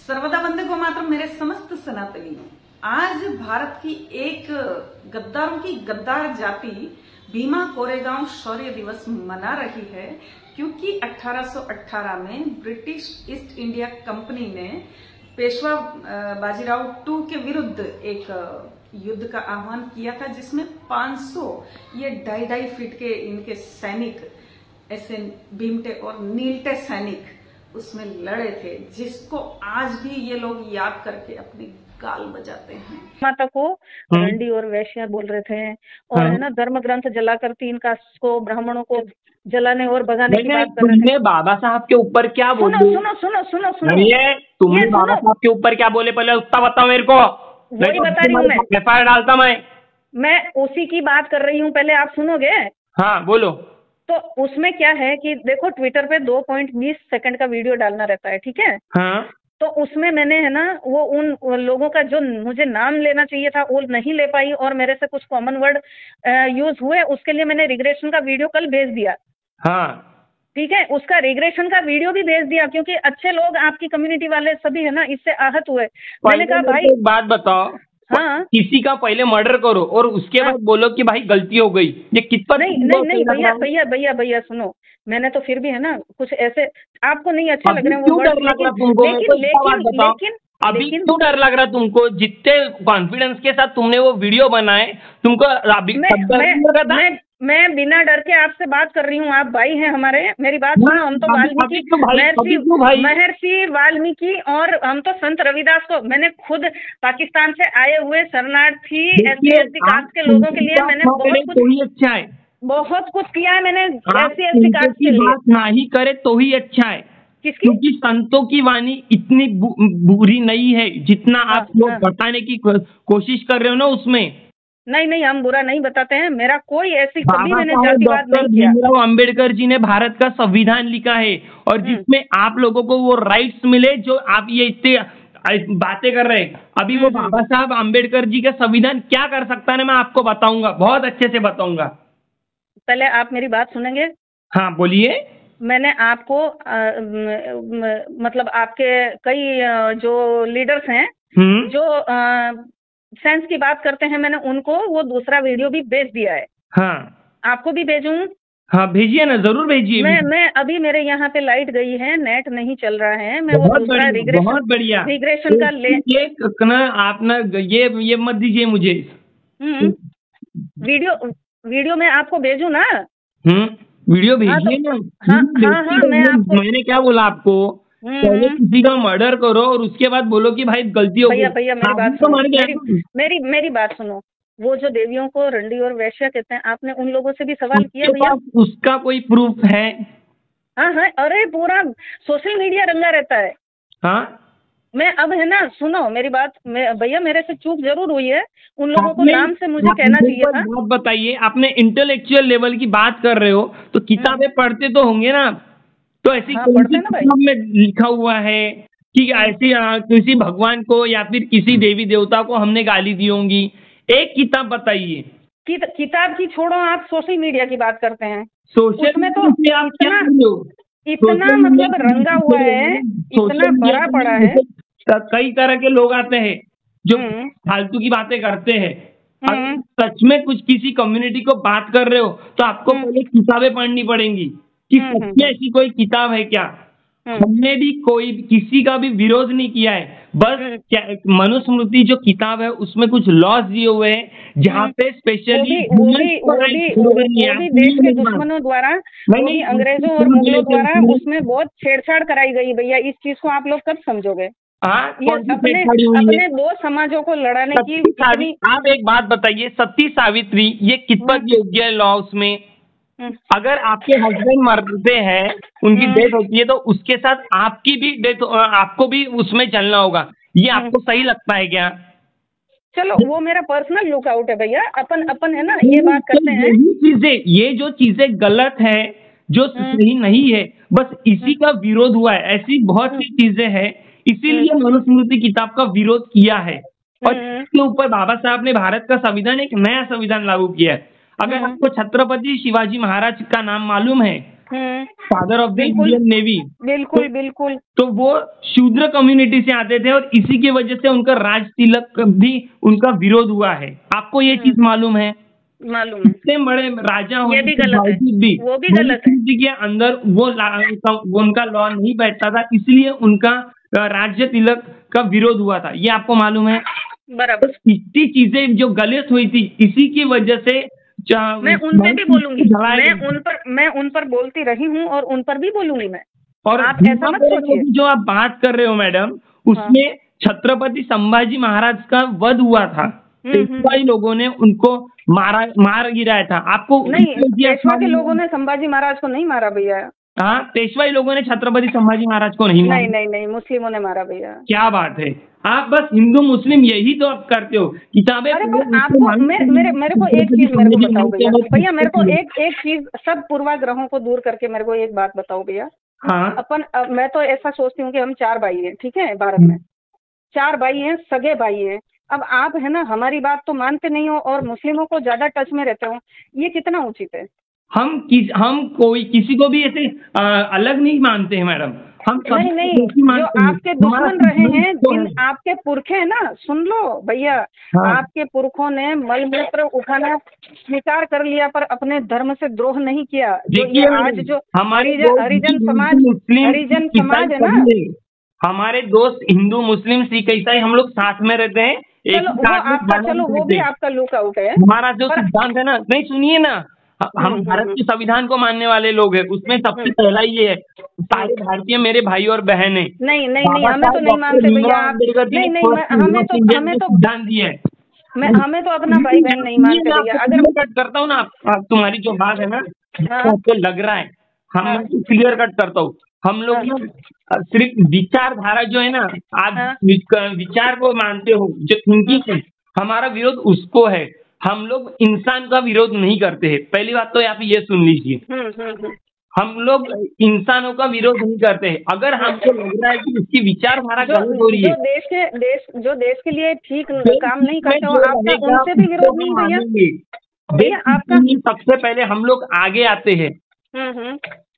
सर्वदा वंदे गो मातरम मेरे समस्त सनातनियों। आज भारत की एक गद्दारों की गद्दार जाति भीमा कोरेगांव शौर्य दिवस मना रही है, क्योंकि 1818 में ब्रिटिश ईस्ट इंडिया कंपनी ने पेशवा बाजीराव टू के विरुद्ध एक युद्ध का आह्वान किया था, जिसमें 500 ये 2.5 फीट के इनके सैनिक ऐसे भीमटे और नीलटे सैनिक उसमें लड़े थे, जिसको आज भी ये लोग याद करके अपनी गाल बजाते हैं। माता को रंडी और वैश्या बोल रहे थे और है ना, धर्म ग्रंथ जलाकर 3 कास्ट को, ब्राह्मणों को जलाने और भगाने की बात कर रहे थे। तुमने बाबा साहब के ऊपर क्या बोले? सुनो तुमने बाबा साहब के ऊपर क्या बोले, पहले उसका बताओ मेरे को। वही बता रही हूँ मैं, FIR डालता मैं उसी की बात कर रही हूँ, पहले आप सुनोगे? हाँ बोलो। तो उसमें क्या है कि देखो, ट्विटर पे 2.20 सेकंड का वीडियो डालना रहता है, ठीक है? हाँ। तो उसमें मैंने है ना, वो उन लोगों का जो मुझे नाम लेना चाहिए था वो नहीं ले पाई और मेरे से कुछ कॉमन वर्ड यूज हुए, उसके लिए मैंने रिग्रेशन का वीडियो कल भेज दिया। हाँ ठीक है, उसका रिग्रेशन का वीडियो भी भेज दिया, क्योंकि अच्छे लोग आपकी कम्युनिटी वाले सभी है ना इससे आहत हुए। मैंने कहा भाई एक बात बताओ, हाँ, किसी का पहले मर्डर करो और उसके बाद बोलो कि भाई गलती हो गई, ये कितना? नहीं भैया सुनो, मैंने तो फिर भी है ना कुछ ऐसे आपको नहीं अच्छा लग रहा है वो डर लग रहा तुमको? लेकिन अभी क्यों डर लग रहा तुमको? जितने कॉन्फिडेंस के साथ तुमने वो वीडियो बनाए, तुमको मैं बिना डर के आपसे बात कर रही हूँ। आप भाई हैं हमारे, मेरी बात सुनो। हम तो महर्षि वाल्मीकि और हम तो संत रविदास को, मैंने खुद पाकिस्तान से आए हुए शरणार्थी SC/ST कास्ट के लोगों के लिए मैंने बहुत कुछ किया है। मैंने SC/ST कास्ट के लिए बात ना ही करे तो ही अच्छा है, क्योंकि संतों की वाणी इतनी बुरी नहीं है जितना आप लोग बताने की कोशिश कर रहे हो ना उसमें। नहीं, हम बुरा नहीं बताते हैं। मेरा कोई ऐसी कभी मैंने जातिवाद नहीं किया। भीमराव अंबेडकर जी ने भारत का संविधान लिखा है और जिसमें आप लोगों को वो राइट्स मिले जो आप ये इतने बातें कर रहे हैं। अभी वो बाबा साहब अंबेडकर जी का संविधान क्या कर सकता है ना, मैं आपको बताऊंगा, बहुत अच्छे से बताऊंगा। पहले आप मेरी बात सुनेंगे? हाँ बोलिए। मैंने आपको मतलब आपके कई जो लीडर्स हैं जो सेंस की बात करते हैं, मैंने उनको वो दूसरा वीडियो भी भेज दिया है। हाँ आपको भी भेजूं? हाँ भेजिए ना, जरूर भेजिए। मैं अभी मेरे यहाँ पे लाइट गई है, नेट नहीं चल रहा है, मैं वो दूसरा रिग्रेशन का ले आप ना ये मत दीजिए मुझे। वीडियो मैं आपको भेजूं ना? वीडियो भेजिए ना। हाँ मैंने क्या बोला आपको? पहले किसी का मर्डर करो और उसके बाद बोलो कि भाई गलती हो गई। भैया मेरी बात सुनो, मेरी बात सुनो। वो जो देवियों को रंडी और वैश्या कहते हैं, आपने उन लोगों से भी सवाल किया भैया? उसका कोई प्रूफ है? हाँ, अरे पूरा सोशल मीडिया रंगा रहता है। हाँ मैं अब है ना, सुनो मेरी बात भैया, मेरे से चूक जरूर हुई है, उन लोगों को नाम से मुझे कहना चाहिए था। बात बताइए, आपने इंटेलेक्चुअल लेवल की बात कर रहे हो तो किताबें पढ़ते तो होंगे ना? तो ऐसी किताब में लिखा हुआ है कि ऐसी किसी भगवान को या फिर किसी देवी देवता को हमने गाली दी होंगी? एक किताब बताइए। किताब की छोड़ो, आप सोशल मीडिया की बात करते हैं। सोशल में तो इतना मतलब रंगा हुआ है, इतना भरा पड़ा है। कई तरह के लोग आते हैं जो फालतू की बातें करते हैं। अगर सच में कुछ किसी कम्युनिटी को बात कर रहे हो तो आपको पहले किताबें पढ़नी पड़ेंगी कि सच में ऐसी कोई किताब है क्या। हमने भी किसी का भी विरोध नहीं किया है, बस मनुस्मृति जो किताब है उसमें कुछ लॉज दिए हुए हैं जहाँ पे स्पेशली वो भी देश के दुश्मनों द्वारा, अंग्रेजों और मुगलों द्वारा उसमें बहुत छेड़छाड़ कराई गई। भैया इस चीज को आप लोग कब समझोगे? अपने 2 समाजों को लड़ाने की। आप एक बात बताइए, सती सावित्री ये कितना योग्य है लॉ उसमें? अगर आपके हस्बैंड मरते हैं, उनकी डेथ होती है, तो उसके साथ आपकी भी डेथ, आपको भी उसमें चलना होगा। ये आपको सही लगता है क्या? चलो वो मेरा पर्सनल लुकआउट है भैया, अपन है ना ये बात करते हैं। ये जो चीजें गलत है, जो सही नहीं है, बस इसी का विरोध हुआ है। ऐसी बहुत सी चीजें हैं, इसीलिए मनुस्मृति किताब का विरोध किया है और इसके ऊपर बाबा साहब ने भारत का संविधान, एक नया संविधान लागू किया है। अगर आपको छत्रपति शिवाजी महाराज का नाम मालूम है father of the Indian navy. बिल्कुल बिल्कुल। तो वो शूद्र कम्युनिटी से आते थे और इसी की वजह से उनका राज तिलक भी उनका विरोध हुआ है। आपको ये चीज मालूम है? मालूम है। इतने बड़े राजा ये भी गलत है, वो भी गलत है। के अंदर वो उनका लॉ नहीं बैठता था, इसलिए उनका राज्य तिलक का विरोध हुआ था। ये आपको मालूम है? बराबर। इतनी चीजें जो गलत हुई थी, इसी की वजह से मैं उन पे भी बोलूंगी, मैं उन पर बोलती रही हूँ और उन पर भी बोलूंगी मैं। और आप ऐसा मत सोचिए, जो आप बात कर रहे हो मैडम, उसमें छत्रपति संभाजी महाराज का वध हुआ था। पेशवाई लोगों ने उनको मार गिराया था। आपको नहीं, पेशवा के लोगों ने संभाजी महाराज को नहीं मारा भैया। हाँ, पेशवाई लोगों ने छत्रपति संभाजी महाराज को नहीं मारा। नहीं, मुस्लिमों ने मारा भैया। क्या बात है, आप बस हिंदू मुस्लिम यही तो आप करते हो किताबें। आपको मेरे को एक चीज बताओ भैया, मेरे को एक चीज, सब पूर्वाग्रहों को दूर करके मेरे को एक बात बताओ भैया। हाँ, मैं तो ऐसा सोचती हूँ कि हम 4 भाई हैं, ठीक है, भारत में 4 भाई हैं, सगे भाई हैं। अब आप है ना हमारी बात तो मानते नहीं हो और मुस्लिमों को ज्यादा टच में रहते हो, ये कितना उचित है? हम कोई किसी को भी ऐसे अलग नहीं मानते हैं मैडम। हम नहीं, जो आपके दुश्मन रहे हैं, जिन आपके पुरखे हैं ना, सुन लो भैया, आपके पुरखों ने मलमूत्र उठाना स्वीकार कर लिया पर अपने धर्म से द्रोह नहीं किया। जो आज जो हरिजन समाज है ना, हमारे दोस्त हिंदू मुस्लिम सिख ईसाई हम लोग साथ में रहते हैं। चलो वो भी आपका लुकआउट है। हमारा जो सिद्धांत है ना, नहीं सुनिए ना, हम भारत के संविधान को मानने वाले लोग हैं, उसमें सबसे पहला ये है, सारे भारतीय मेरे भाई और बहन है। नहीं, हमें तो नहीं मानते भैया। हमें तो सिद्धांत दिए है। हमें तो अपना भाई बहन नहीं मानते भैया। अगर मैं कट करता हूँ ना, तुम्हारी जो बात है ना, आपको लग रहा है, हम क्लियर कट करता हूँ। हम लोग ना सिर्फ विचारधारा जो है ना, आप विचार को मानते हो, जो थिंकिंग है, हमारा विरोध उसको है। हम लोग इंसान का विरोध नहीं करते हैं। पहली बात तो आप ये सुन लीजिए, हम लोग इंसानों का विरोध नहीं करते हैं। अगर हमको लग रहा है कि उसकी विचारधारा गलत हो रही है, जो देश के लिए ठीक काम नहीं करते हो, आपका उनसे भी विरोध नहीं भैया। आपका सबसे पहले हम लोग आगे आते हैं।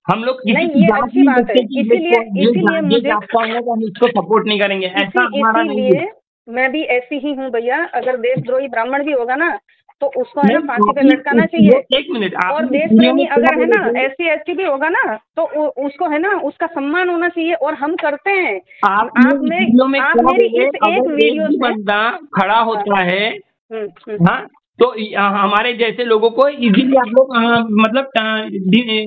हम लोग नहीं, ये अच्छी बात है, इसीलिए मुझे हम इसको सपोर्ट नहीं करेंगे, ऐसा हमारा नहीं है। मैं भी ऐसी ही हूँ भैया। अगर देशद्रोही ब्राह्मण भी होगा ना तो उसको है ना फांसी पे लटकाना चाहिए। एक मिनट, और देशप्रेमी अगर है ना SC ST भी होगा ना तो उसको है ना उसका सम्मान होना चाहिए, और हम करते हैं। आप मेरी इस एक वीडियो से बंदा खड़ा होता है, हाँ, तो हमारे जैसे लोगों को इजीली आप लोग मतलब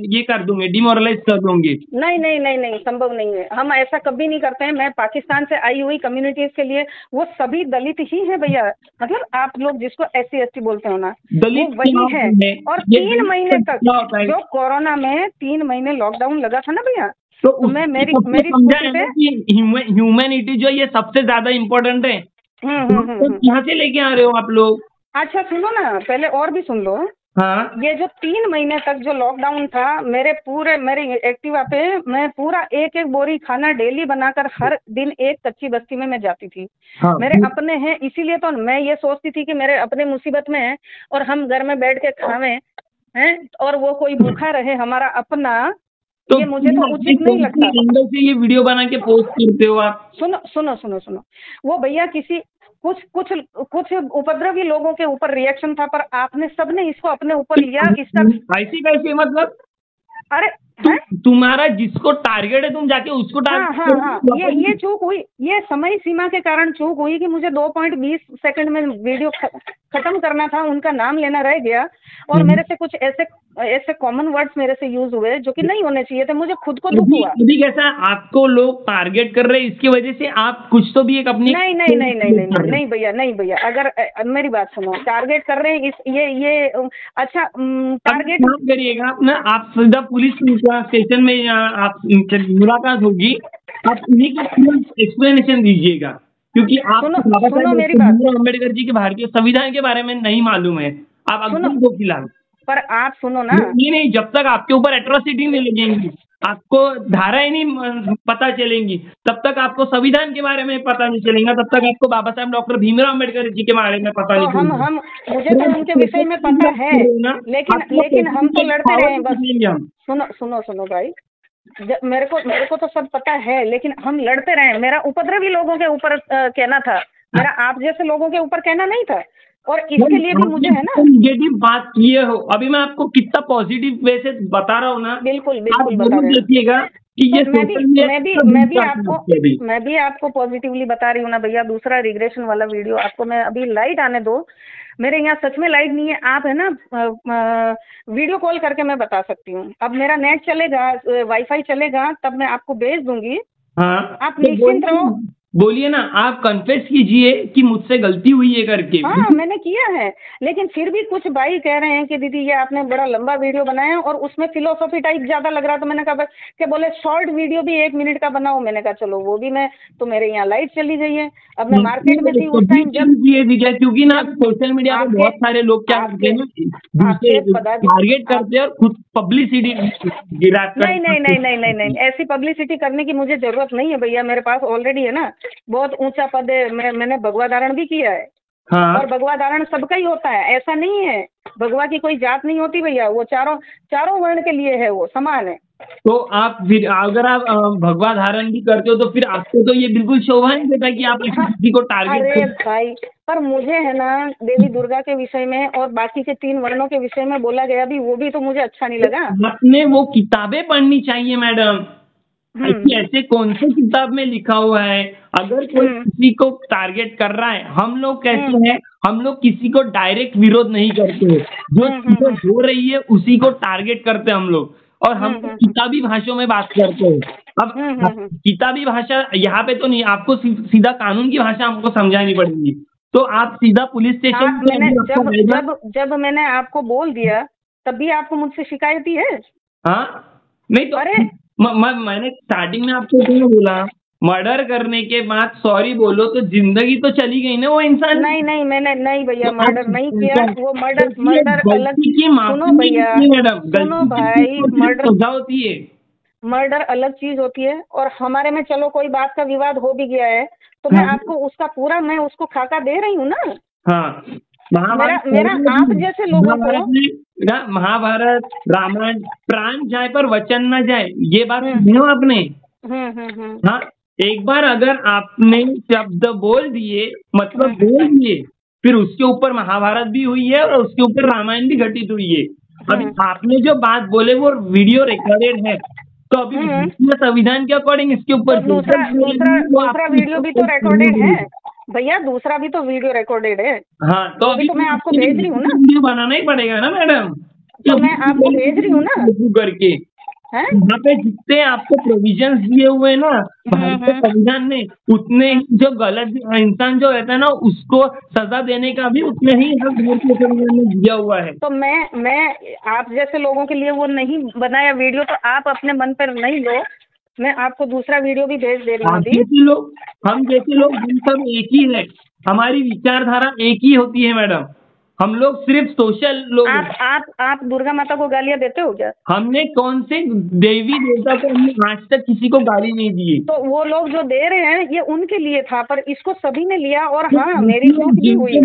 ये कर दूंगे, डिमोरलाइज कर दूंगे। नहीं, संभव नहीं है। हम ऐसा कभी नहीं करते हैं। मैं पाकिस्तान से आई हुई कम्युनिटीज के लिए, वो सभी दलित ही है भैया। मतलब आप लोग जिसको SC ST बोलते हो ना, दलित वही है। और 3 महीने तक जो कोरोना में 3 महीने लॉकडाउन लगा था ना भैया, तो मैं मेरी ह्यूमैनिटी जो ये सबसे ज्यादा इम्पोर्टेंट है। यहाँ से लेके आ रहे हो आप लोग। अच्छा सुनो ना, पहले और भी सुन लो। हाँ, ये जो 3 महीने तक जो लॉकडाउन था, मेरी एक्टिवा पे मैं पूरा एक बोरी खाना डेली बनाकर हर दिन एक कच्ची बस्ती में मैं जाती थी। हाँ, मेरे अपने हैं, इसीलिए तो मैं ये सोचती थी कि मेरे अपने मुसीबत में है और हम घर में बैठ के खावें हैं, और वो कोई भूखा रहे, हमारा अपना। तो ये मुझे तो उचित नहीं लगता। एंगल से ये वीडियो बना के पोस्ट करते हो आप? सुनो, वो भैया कुछ उपद्रवी लोगों के ऊपर रिएक्शन था, पर आपने सबने इसको अपने ऊपर लिया। इसका ऐसी कैसे मतलब? अरे तुम्हारा जिसको टारगेट है तुम जाके उसको टारगेट। हाँ, ये चूक हुई, ये समय सीमा के कारण चूक हुई कि मुझे 2.20 सेकंड में वीडियो खत्म करना था, उनका नाम लेना रह गया, और मेरे से कुछ ऐसे कॉमन वर्ड्स मेरे से यूज हुए जो कि नहीं होने चाहिए थे। मुझे खुद को दुख हुआ। अभी कैसा आपको लोग टारगेट कर रहे हैं, इसकी वजह से आप कुछ तो भी एक अपनी नहीं भैया, अगर मेरी बात सुनो, टारगेट कर रहे हैं ये अच्छा टारगेट करिएगा ना, आप सीधा पुलिस स्टेशन में आप मुलाकात होगी, आप उन्हीं को एक्सप्लेनेशन दीजिएगा, क्योंकि आप अम्बेडकर जी के भारतीय संविधान के बारे में नहीं मालूम है। आप अब्दुल को खिलाफ, पर आप सुनो ना, नहीं, जब तक आपके ऊपर एट्रोसिटी नहीं लगेंगी, आपको धाराएं नहीं पता चलेंगी, तब तक आपको संविधान के बारे में पता नहीं चलेगा, तब तक आपको बाबा साहब डॉक्टर भीमराव अम्बेडकर जी के बारे में पता नहीं चलेगा। हम मुझे तो उनके विषय में पता है, लेकिन हम तो लड़ते रहे हैं बस। सुनो भाई, मेरे को तो सब पता है, लेकिन हम लड़ते रहे। मेरा उपद्रवी लोगों के ऊपर कहना था, मेरा आप जैसे लोगों के ऊपर कहना नहीं था। और इसके लिए भी मुझे है ना निगेटिव बात किए हो, अभी मैं आपको कितना पॉजिटिव वे से बता रहा हूँ ना, बिल्कुल बता रहे देखिएगा कि ये मैं भी आपको पॉजिटिवली बता रही हूँ ना भैया। दूसरा रिग्रेशन वाला वीडियो आपको मैं अभी लाइट आने दो, मेरे यहाँ सच में लाइट नहीं है। आप है ना वीडियो कॉल करके मैं बता सकती हूँ। अब मेरा नेट चलेगा, वाईफाई चलेगा, तब मैं आपको भेज दूंगी। हाँ, आप निश्चिंत रहो, बोलिए ना, आप कन्फेस कीजिए कि मुझसे गलती हुई है करके। हाँ मैंने किया है, लेकिन फिर भी कुछ भाई कह रहे हैं कि दीदी ये आपने बड़ा लंबा वीडियो बनाया और उसमें फिलोसॉफी टाइप ज्यादा लग रहा। तो मैंने कहा कि बोले शॉर्ट वीडियो भी 1 मिनट का बनाओ। मैंने कहा चलो वो भी मैं, तो मेरे यहाँ लाइट चली गई है। अब मैं मार्केट में थी उस टाइम जब, क्योंकि ना सोशल मीडिया पे बहुत सारे लोग क्या करते हैं, टारगेट करते हैं और खुद पब्लिसिटी गिराते हैं। नहीं, ऐसी पब्लिसिटी करने की मुझे जरूरत नहीं है भैया। मेरे पास ऑलरेडी है ना बहुत ऊंचा पद है। मैंने भगवा धारण भी किया है। हाँ। और भगवा धारण सबका ही होता है, ऐसा नहीं है। भगवा की कोई जात नहीं होती भैया, वो चारों वर्ण के लिए है, वो समान है। तो आप फिर अगर आप भगवा धारण भी करते हो तो फिर आपको तो ये बिल्कुल शोभा नहीं देता कि आप किसी को टारगेट। अरे भाई, पर मुझे है ना देवी दुर्गा के विषय में और बाकी के 3 वर्णों के विषय में बोला गया भी, वो भी तो मुझे अच्छा नहीं लगा। आपने वो किताबें पढ़नी चाहिए मैडम। ऐसे कौन से किताब में लिखा हुआ है अगर कोई किसी को टारगेट कर रहा है? हम लोग कैसे हैं, हम लोग किसी को डायरेक्ट विरोध नहीं करते, जो हो रही है उसी को टारगेट करते हम लोग। और हम किताबी भाषाओं में बात करते हैं। अब किताबी भाषा यहाँ पे तो नहीं, आपको सीधा कानून की भाषा हमको समझानी पड़ेगी। तो आप सीधा पुलिस स्टेशन जब मैंने आपको बोल दिया तब भी आपको मुझसे शिकायत ही है? हाँ नहीं तो अरे मैंने स्टार्टिंग में आपको क्यों बोला, मर्डर करने के बाद सॉरी बोलो तो जिंदगी तो चली गई ना वो इंसान। नहीं मैंने नहीं भैया मर्डर नहीं किया। वो मर्डर अलग, सुनो भैया, सुनो भाई, मर्डर सजा होती है, मर्डर अलग चीज होती है। और हमारे में चलो कोई बात का विवाद हो भी गया है तो मैं आपको उसका पूरा मैं उसको खाका दे रही हूँ ना। हाँ, मेरा आप जैसे लोगों को महाभारत रामायण प्राण जाए पर वचन न जाए, ये बात सुनी हो आपने? हाँ, एक बार अगर आपने शब्द बोल दिए मतलब बोल दिए, फिर उसके ऊपर महाभारत भी हुई है और उसके ऊपर रामायण भी घटित हुई है। अभी आपने जो बात बोले वो वीडियो रिकॉर्डेड है, तो अभी संविधान के अकॉर्डिंग इसके ऊपर दूसरा वीडियो भी तो रिकॉर्डेड है भैया, दूसरा भी तो वीडियो रिकॉर्डेड है। हाँ, तो अभी तो मैं आपको भेज रही हूँ ना, वीडियो बनाना ही पड़ेगा ना मैडम, तो मैं आपको भेज रही हूँ ना करके। यहाँ पे जितने आपको प्रोविजंस दिए हुए ना भारतीय संविधान ने, उतने जो गलत इंसान जो रहता है ना उसको सजा देने का भी उतने ही हक भारतीय संविधान ने दिया हुआ है। तो मैं आप जैसे लोगों के लिए वो नहीं बनाया वीडियो, तो आप अपने मन पर नहीं लो। मैं आपको दूसरा वीडियो भी भेज दे रही हूँ। हम जैसे लोग हम सब एक ही है, हमारी विचारधारा एक ही होती है मैडम। हम लोग सिर्फ सोशल लोग। आप दुर्गा माता को गालियाँ देते हो क्या? हमने कौन से देवी देवता को हमने आज तक किसी को गाली नहीं दी। तो वो लोग जो दे रहे हैं ये उनके लिए था, पर इसको सभी ने लिया। और हाँ, मेरी चूक भी हुई।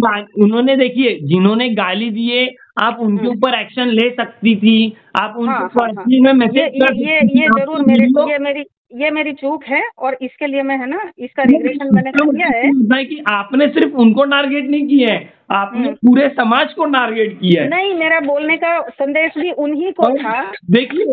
उन्होंने देखिए, जिन्होंने गाली दिए आप उनके ऊपर एक्शन ले सकती थी, आप उनको में मैसेज कर सकती थी। ये जरूर ये मेरी चूक है और इसके लिए मैं है ना इसका रिग्रेशन मैंने किया है कि आपने सिर्फ उनको टारगेट नहीं किया है, आपने पूरे समाज को टारगेट किया है। नहीं, मेरा बोलने का संदेश भी उन्हीं को था। देखिए,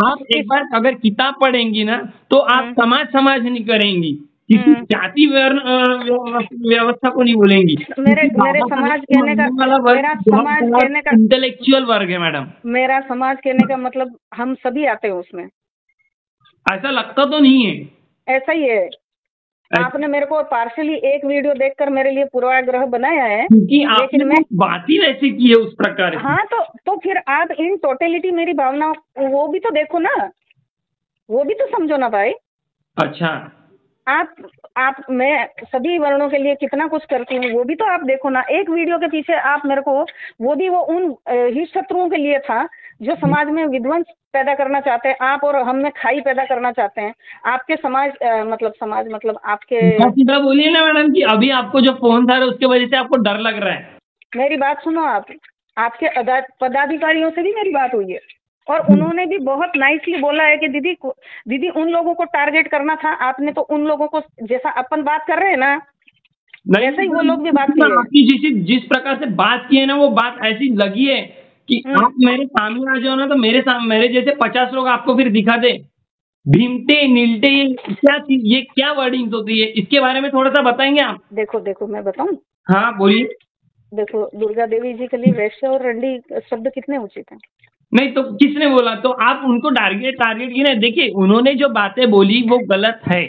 आप एक बार अगर किताब पढ़ेंगी ना तो आप समाज नहीं करेंगी, किसी जाति व्यवस्था को नहीं बोलेंगी। मेरे समाज कहने का, मेरा समाज कहने का इंटेलेक्चुअल वर्ग है मैडम। मेरा समाज कहने का मतलब हम सभी आते हैं उसमें। ऐसा लगता तो नहीं है। ऐसा ही है। आपने मेरे को पार्शली एक वीडियो देखकर मेरे लिए पूर्वाग्रह बनाया है, क्योंकि आपने मैं बात ही वैसे की है उस प्रकार। हाँ, तो फिर आप इन टोटलिटी मेरी भावनाओं वो भी तो देखो ना, वो भी तो समझो ना भाई। अच्छा, आप मैं सभी वर्णों के लिए कितना कुछ करती हूँ, वो भी तो आप देखो ना। एक वीडियो के पीछे आप मेरे को, वो भी वो उन हित शत्रुओं के लिए था जो समाज में विध्वंस पैदा करना चाहते हैं। आप और हम में खाई पैदा करना चाहते हैं। आपके समाज मतलब आपके। सीधा बोलिए ना मैडम कि अभी आपको जो फोन था उसके वजह से आपको डर लग रहा है। मेरी बात सुनो आप। आपके पदाधिकारियों से भी मेरी बात हुई है और उन्होंने भी बहुत नाइसली बोला है कि दीदी उन लोगों को टारगेट करना था आपने, तो उन लोगों को जैसा अपन बात कर रहे हैं ना वैसे ही वो लोग भी बात किए। आपकी जिस प्रकार से बात की है ना वो बात ऐसी लगी है कि आप मेरे सामने आ जाओ ना तो मेरे जैसे 50 लोग आपको फिर दिखा दे। भीमटे नीलटे ये क्या वर्डिंग्स होती है, इसके बारे में थोड़ा सा बताएंगे आप? देखो मैं बताऊं? हाँ बोलिए। देखो दुर्गा देवी जी के लिए वैश्य और रंडी शब्द कितने उचित हैं? नहीं तो किसने बोला? तो आप उनको टारगेट की ना। देखिए उन्होंने जो बातें बोली वो गलत है,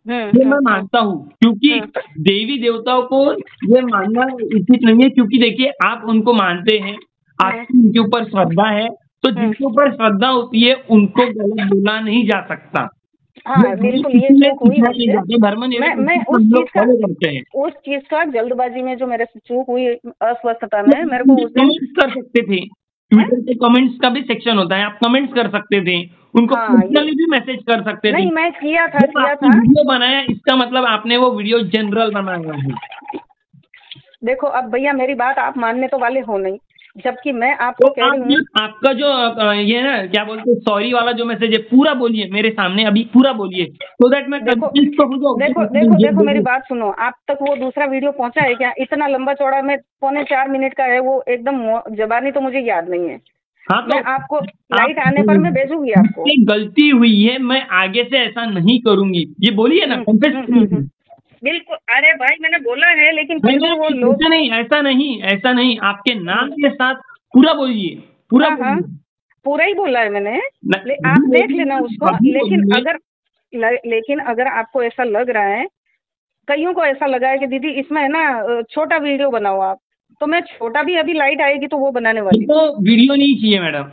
ये मैं मानता हूँ, क्योंकि देवी देवताओं को ये मानना उचित नहीं है। क्योंकि देखिए आप उनको मानते हैं, आपकी उनके ऊपर श्रद्धा है, तो जिनके ऊपर श्रद्धा होती है उनको गलत बोला नहीं जा सकता। हाँ बिल्कुल, ये चूक हुई मैं उस चीज का जल्दबाजी में जो मेरे से चूक हुई अस्वस्थता में मेरे को कमेंट्स कर सकते थे। ट्विटर पे कमेंट्स का भी सेक्शन होता है, आप कमेंट्स कर सकते थे, उनको पर्सनली भी मैसेज कर सकते थे। नहीं मैं किया था वीडियो बनाया, इसका मतलब आपने वो वीडियो जनरल बनाया है। देखो अब भैया मेरी बात आप मानने तो वाले हो नहीं, जबकि मैं आपको कह रही हूँ। आपका जो ये ना क्या बोलते हैं सॉरी वाला जो मैसेज है पूरा बोलिए मेरे सामने, अभी पूरा बोलिए तो दैट मैं कंफ्यूज तो हो जाऊं। देखो मेरी बात सुनो। आप तक वो दूसरा वीडियो पहुंचा है क्या? इतना लंबा चौड़ा में 3.25 मिनट का है वो, एकदम जबानी तो मुझे याद नहीं है। हाँ तो मैं आपको लाइट आने पर मैं भेजूंगी आपको। गलती हुई है, मैं आगे से ऐसा नहीं करूंगी, ये बोलिए ना। बिल्कुल। अरे भाई मैंने बोला है लेकिन वो लोग ऐसा नहीं आपके नाम के साथ पूरा बोलिए, पूरा पूरा ही बोला है मैंने। आप देख लेना उसको। लेकिन अगर आपको ऐसा लग रहा है, कईयों को ऐसा लगा है कि दीदी इसमें है ना छोटा वीडियो बनाओ आप, तो मैं छोटा भी अभी लाइट आएगी तो वो बनाने वाली। तो वीडियो नहीं चाहिए मैडम,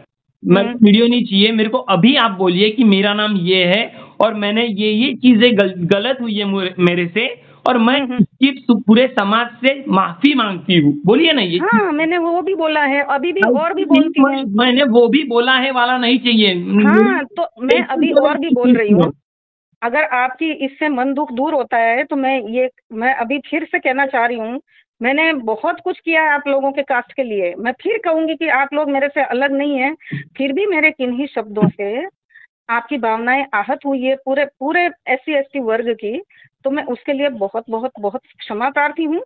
वीडियो नहीं चाहिए मेरे को। अभी आप बोलिए कि मेरा नाम ये है और मैंने ये चीजें गलत हुई है मेरे से और मैं इसकी पूरे समाज से माफी मांगती हूँ। बोलिए ना ये। हाँ मैंने वो भी बोला है, अभी भी और भी बोलती हूँ। मैंने वो भी बोला है वाला नहीं चाहिए। हाँ तो मैं अभी और भी बोल रही हूँ। अगर आपकी इससे मन दुख दूर होता है तो मैं अभी फिर से कहना चाह रही हूँ, मैंने बहुत कुछ किया है आप लोगों के कास्ट के लिए। मैं फिर कहूंगी कि आप लोग मेरे से अलग नहीं हैं, फिर भी मेरे किन्हीं शब्दों से आपकी भावनाएं आहत हुई है पूरे SC/ST वर्ग की, तो मैं उसके लिए बहुत बहुत बहुत क्षमा प्रार्थी हूँ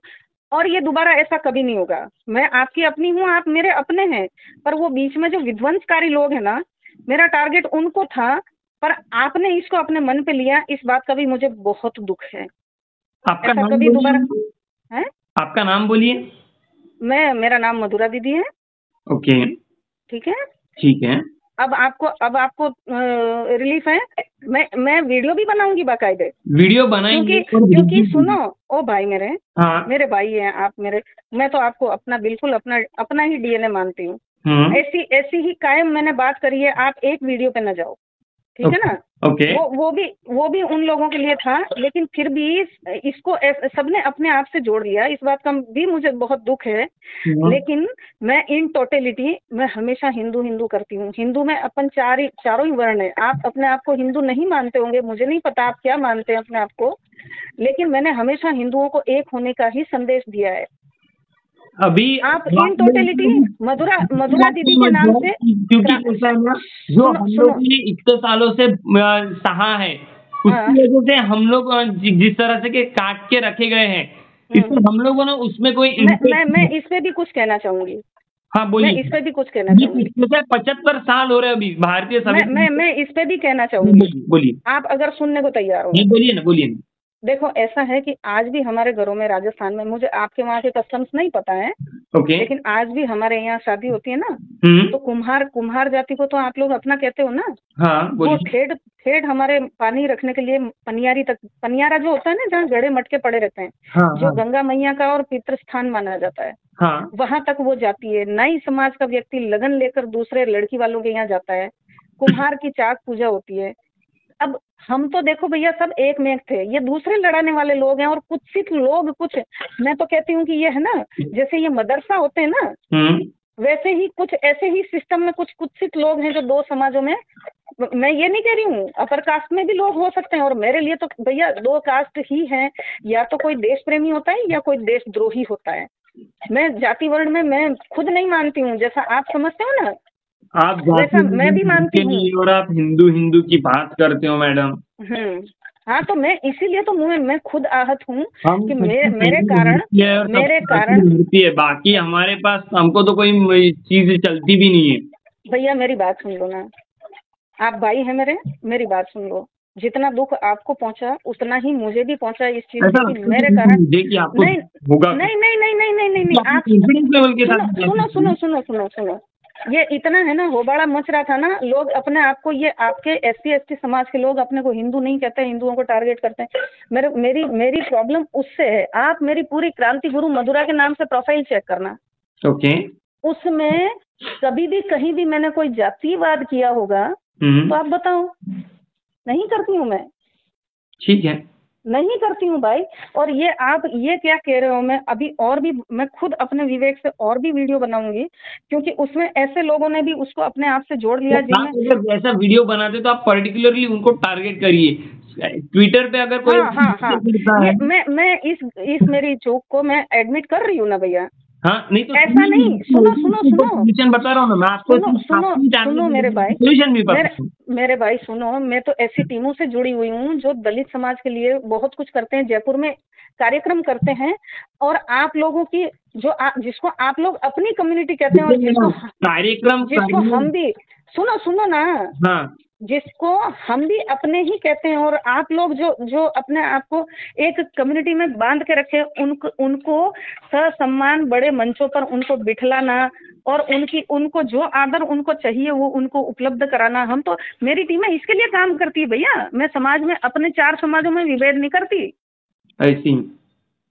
और ये दोबारा ऐसा कभी नहीं होगा। मैं आपकी अपनी हूँ, आप मेरे अपने हैं, पर वो बीच में जो विध्वंसकारी लोग हैं ना, मेरा टारगेट उनको था, पर आपने इसको अपने मन पे लिया, इस बात का भी मुझे बहुत दुख है। आपका नाम कभी दोबारा है? आपका नाम बोलिए। मेरा नाम मधुरा दीदी है। ओके ठीक है। ठीक है। अब आपको रिलीफ है। मैं वीडियो भी बनाऊंगी बाकायदे। वीडियो बनाएंगे क्योंकि सुनो ओ भाई मेरे। हाँ। मेरे भाई हैं आप मेरे। मैं तो आपको बिल्कुल अपना ही DNA मानती हूँ। ऐसी ही कायम मैंने बात करी है, आप एक वीडियो पे न जाओ, ठीक है ना। ओके। वो भी उन लोगों के लिए था, लेकिन फिर भी इसको सबने अपने आप से जोड़ लिया। इस बात का भी मुझे बहुत दुख है, लेकिन मैं इन टोटलिटी मैं हमेशा हिंदू करती हूँ। हिंदू में अपन चारों ही वर्ण है। आप अपने आप को हिंदू नहीं मानते होंगे, मुझे नहीं पता आप क्या मानते हैं अपने आप को, लेकिन मैंने हमेशा हिंदुओं को एक होने का ही संदेश दिया है। अभी आप इन टोटलिटी मधुरा दीदी के नाम से, क्योंकि जो हम लोग ने इतने सालों से सहा है उसकी वजह से हम लोग जिस तरह से के काट के रखे गए हैं, इसमें हम लोगों ने उसमें कोई मैं इस पे भी कुछ कहना चाहूंगी। हाँ बोलिए। मैं इस पे भी कुछ कहना चाहूंगी। 75 साल हो रहे अभी भारतीय मैं इस पे भी कहना चाहूंगी। बोलिए। आप अगर सुनने को तैयार हो। बोलिए ना, बोलिए ना। देखो ऐसा है कि आज भी हमारे घरों में राजस्थान में, मुझे आपके वहाँ के कस्टम्स नहीं पता है, लेकिन आज भी हमारे यहाँ शादी होती है ना, तो कुम्हार जाति को तो आप लोग अपना कहते हो ना। हाँ, वो ठेठ हमारे पानी रखने के लिए पनियारा जो होता है ना, जहाँ गड़े मटके पड़े रहते हैं, जो गंगा मैया का और पितृ स्थान माना जाता है, वहां तक वो जाती है। नाई समाज का व्यक्ति लगन लेकर दूसरे लड़की वालों के यहाँ जाता है। कुम्हार की चाक पूजा होती है। अब हम तो देखो भैया सब एक में एक थे, ये दूसरे लड़ाने वाले लोग हैं और कुछ लोग कुछ, मैं तो कहती हूँ कि ये है ना, जैसे ये मदरसा होते हैं ना, वैसे ही कुछ ऐसे ही सिस्टम में कुछ लोग हैं जो दो समाजों में, मैं ये नहीं कह रही हूँ अपर कास्ट में भी लोग हो सकते हैं, और मेरे लिए तो भैया दो कास्ट ही हैं, या तो कोई देश प्रेमी होता है या कोई देशद्रोही होता है। मैं जाति वर्ण में मैं खुद नहीं मानती हूँ, जैसा आप समझते हो ना आप वैसा मैं भी मानती हूँ। और आप हिंदू की बात करते हो मैडम। हाँ, तो मैं इसीलिए तो मैं खुद आहत हूँ कि मेरे कारण है, बाकी हमारे पास हमको तो कोई चीज चलती भी नहीं है। भैया मेरी बात सुन लो ना, आप भाई हैं मेरी बात सुन लो, जितना दुख आपको पहुंचा उतना ही मुझे भी पहुंचा इस चीज से, मेरे कारण नहीं, आप सुनो, ये इतना है ना, होबाड़ा मच रहा था ना, लोग अपने आप को, ये आपके SC ST समाज के लोग अपने को हिंदू नहीं कहते, हिंदुओं को टारगेट करते हैं। मेरी प्रॉब्लम उससे है। आप मेरी पूरी क्रांति गुरु मधुरा के नाम से प्रोफाइल चेक करना, ओके। उसमें कभी भी कहीं भी मैंने कोई जातिवाद किया होगा तो आप बताओ। नहीं करती हूँ मैं, ठीक है, नहीं करती हूँ भाई। और ये आप ये क्या कह रहे हो, मैं अभी और भी, मैं खुद अपने विवेक से और भी वीडियो बनाऊंगी, क्योंकि उसमें ऐसे लोगों ने भी उसको अपने आप से जोड़ लिया। तो अगर ऐसा वीडियो बनाते तो आप पर्टिकुलरली उनको टारगेट करिए। ट्विटर पे अगर कोई हाँ, मैं इस मेरी चूक को मैं एडमिट कर रही हूँ ना भैया। हाँ, नहीं तो ऐसा नहीं, सुनो सोल्यूशन बता रहा हूँ ना मैं आपको, सुनो मेरे भाई, सोल्यूशन भी मेरे भाई सुनो, मैं तो ऐसी टीमों से जुड़ी हुई हूँ जो दलित समाज के लिए बहुत कुछ करते हैं, जयपुर में कार्यक्रम करते हैं, और आप लोगों की जिसको आप लोग अपनी कम्युनिटी कहते हैं, और जिसको हम भी सुनो ना, हाँ, जिसको हम भी अपने ही कहते हैं, और आप लोग जो अपने आप को एक कम्युनिटी में बांध के रखे, उनको ससम्मान बड़े मंचों पर उनको बिठलाना, और उनको जो आदर उनको चाहिए वो उनको उपलब्ध कराना। हम तो, मेरी टीम है इसके लिए काम करती है भैया। मैं समाज में अपने 4 समाजों में विभेद नहीं करती।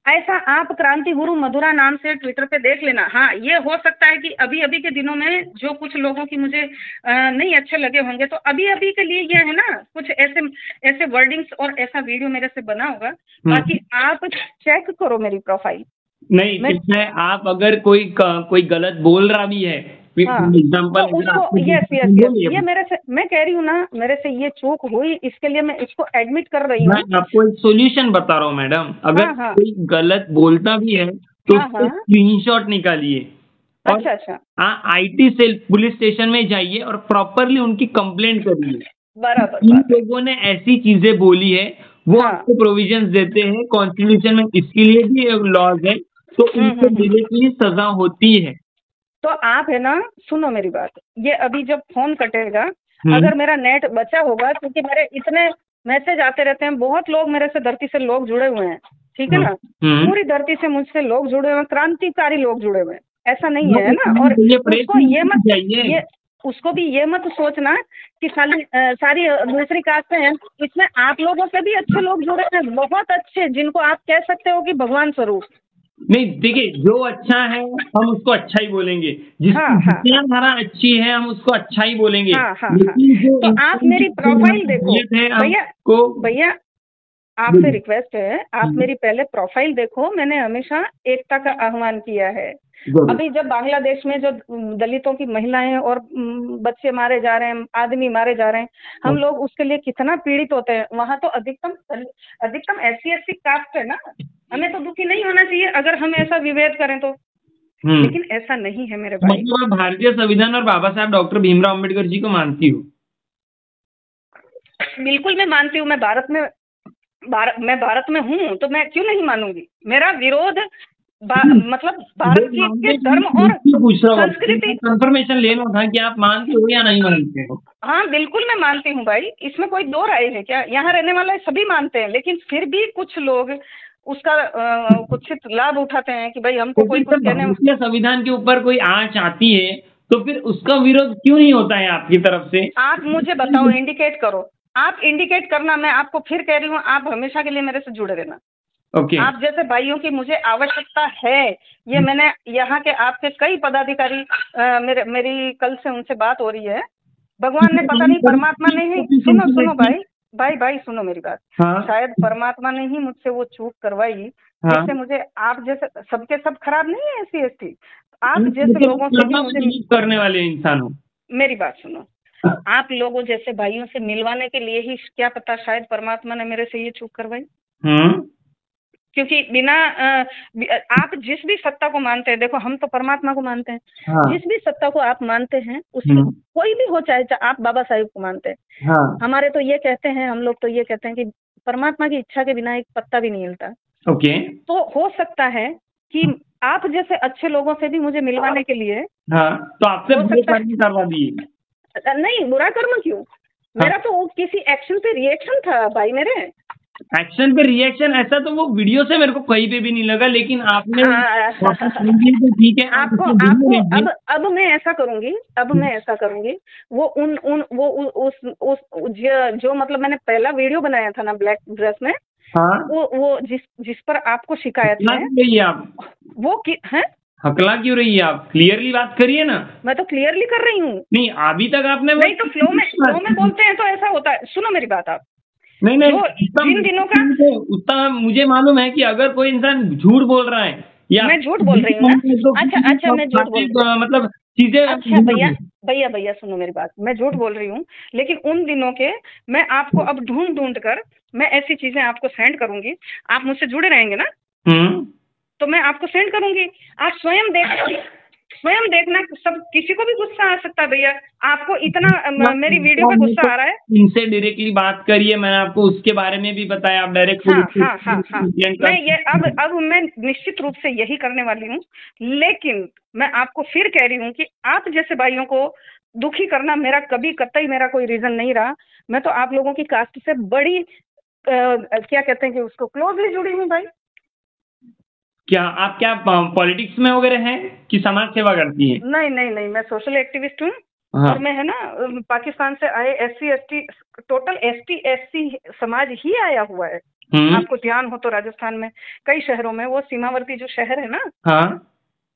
ऐसा आप क्रांति गुरु मधुरा नाम से ट्विटर पे देख लेना। हाँ, ये हो सकता है कि अभी के दिनों में जो कुछ लोगों की मुझे नहीं अच्छे लगे होंगे, तो अभी के लिए ये है ना, कुछ ऐसे वर्डिंग्स और ऐसा वीडियो मेरे से बना होगा। बाकी आप चेक करो मेरी प्रोफाइल। नहीं, इसमें आप अगर कोई गलत बोल रहा भी है, एग्जाम्पल, तो ये मेरे से, मैं कह रही हूँ ना, मेरे से ये चूक हुई, इसके लिए मैं इसको एडमिट कर रही हूँ। मैं आपको एक सोल्यूशन बता रहा हूँ मैडम, अगर कोई गलत बोलता भी है तो स्क्रीनशॉट निकालिए, अच्छा, IT सेल पुलिस स्टेशन में जाइए और प्रॉपरली उनकी कंप्लेंट करिए। बराबर, इन लोगों ने ऐसी चीजें बोली है, वो आपको प्रोविजंस देते हैं कॉन्स्टिट्यूशन में, इसके लिए भी लॉज है, तो उनको डायरेक्टली सजा होती है। तो आप है ना, सुनो मेरी बात, ये अभी जब फोन कटेगा, अगर मेरा नेट बचा होगा, क्योंकि मेरे इतने मैसेज आते रहते हैं, बहुत लोग मेरे से धरती से लोग जुड़े हुए हैं, ठीक है ना, पूरी धरती से मुझसे लोग जुड़े हुए हैं, क्रांतिकारी लोग जुड़े हुए हैं, ऐसा नहीं है ना। और उसको भी ये मत सोचना कि सारी दूसरी कास्ट हैं, इसमें आप लोगों से भी अच्छे लोग जुड़े हैं, बहुत अच्छे, जिनको आप कह सकते हो कि भगवान स्वरूप। नहीं, देखिए, जो अच्छा है हम उसको अच्छा ही बोलेंगे, जिसकी धारा अच्छी है हम उसको अच्छा ही बोलेंगे। तो आप मेरी प्रोफाइल देखो भैया, आपसे रिक्वेस्ट है, आप मेरी पहले प्रोफाइल देखो। मैंने हमेशा एकता का आह्वान किया है। अभी जब बांग्लादेश में जो दलितों की महिलाएं और बच्चे मारे जा रहे हैं, आदमी मारे जा रहे हैं, हम लोग उसके लिए कितना पीड़ित होते हैं। वहाँ तो अधिकतम SC ST कास्ट है ना, हमें तो दुखी नहीं होना चाहिए अगर हम ऐसा विभेद करें तो, लेकिन ऐसा नहीं है मेरे भाई। मतलब भारतीय संविधान और बाबा साहब डॉक्टर भीमराव अम्बेडकर जी को मानती हूँ? बिल्कुल मैं मानती हूँ। मैं भारत में हूँ तो मैं क्यों नहीं मानूंगी। मेरा विरोध मतलब भारत के धर्म और संस्कृति, कंफर्मेशन लेना था कि आप मानते हो या नहीं मानते हो। हाँ बिल्कुल मैं मानती हूँ भाई, इसमें कोई दो राय है क्या? यहाँ रहने वाले सभी मानते हैं, लेकिन फिर भी कुछ लोग उसका कुछ लाभ उठाते हैं कि भाई हमको कोई कुछ कहने। संविधान के ऊपर कोई आंच आती है तो फिर उसका विरोध क्यों नहीं होता है आपकी तरफ से? आप मुझे बताओ, इंडिकेट करो, आप इंडिकेट करना। मैं आपको फिर कह रही हूँ, आप हमेशा के लिए मेरे से जुड़े रहना। आप जैसे भाइयों की मुझे आवश्यकता है। ये मैंने यहाँ के आपके कई पदाधिकारी, मेरी कल से उनसे बात हो रही है। भगवान ने पता नहीं, परमात्मा ने ही, सुनो भाई, भाई सुनो मेरी बात। हाँ। शायद परमात्मा ने ही मुझसे वो चूक करवाई, हाँ। जिससे मुझे आप जैसे सबके सब खराब नहीं है SC ST, आप जैसे लोगों से भी मुझे करने वाले इंसान हो। मेरी बात सुनो, आप लोगों जैसे भाइयों से मिलवाने के लिए ही क्या पता शायद परमात्मा ने मेरे से ये चूक करवाई। क्योंकि बिना आप जिस भी सत्ता को मानते हैं, देखो हम तो परमात्मा को मानते हैं। हाँ। जिस भी सत्ता को आप मानते हैं उसकी कोई भी हो, चाहे आप बाबा साहिब को मानते हैं। हाँ। हमारे तो ये कहते हैं, हम लोग तो ये कहते हैं कि परमात्मा की इच्छा के बिना एक पत्ता भी नहीं हिलता। ओके। तो हो सकता है कि आप जैसे अच्छे लोगों से भी मुझे मिलवाने के लिए, हाँ, तो आपसे बुरे कर्म करवा दिए। नहीं, बुरा कर्म क्यों, मेरा तो किसी एक्शन पे रिएक्शन था भाई। मेरे एक्शन पे रिएक्शन ऐसा तो वो वीडियो से मेरे को कहीं पे भी नहीं लगा, लेकिन आपने तो ठीक है। आपको अब मैं ऐसा करूंगी, वो उस जो मतलब मैंने पहला वीडियो बनाया था ना ब्लैक ड्रेस में, हाँ, वो जिस पर आपको शिकायत है आप वो है, हकला क्यों रही है आप? क्लियरली बात करिए ना। मैं तो क्लियरली कर रही हूँ। नहीं, अभी तक आपने नहीं तो फ्लो में बोलते हैं तो ऐसा होता है। सुनो मेरी बात, आप नहीं जिन दिनों का उतना मुझे मालूम है कि अगर कोई इंसान झूठ बोल रहा है या मैं झूठ बोल रही हूँ ना। अच्छा मैं झूठ बोल मतलब चीजें। अच्छा भैया सुनो मेरी बात, मैं झूठ बोल रही हूँ, लेकिन उन दिनों के मैं आपको अब ढूंढ कर मैं ऐसी चीजें आपको सेंड करूंगी। आप मुझसे जुड़े रहेंगे ना, तो मैं आपको सेंड करूंगी। आप स्वयं देखना। सब किसी को भी गुस्सा आ सकता है भैया। आपको इतना मेरी वीडियो पे गुस्सा आ रहा है, इनसे डायरेक्टली बात करिए। मैंने आपको उसके बारे में भी बताया, आप डायरेक्ट। हाँ। मैं ये अब मैं निश्चित रूप से यही करने वाली हूँ, लेकिन मैं आपको फिर कह रही हूँ कि आप जैसे भाइयों को दुखी करना मेरा कभी कतई मेरा कोई रीजन नहीं रहा। मैं तो आप लोगों की कास्ट से बड़ी क्या कहते हैं कि उसको क्लोजली जुड़ी हूँ भाई। क्या आप पॉलिटिक्स में वगैरह हैं कि समाज सेवा करती हैं? नहीं, मैं सोशल एक्टिविस्ट हूँ। हाँ। और मैं है ना पाकिस्तान से आए SC ST total ST SC समाज ही आया हुआ है। आपको ध्यान हो तो राजस्थान में कई शहरों में, वो सीमावर्ती जो शहर है ना, हाँ,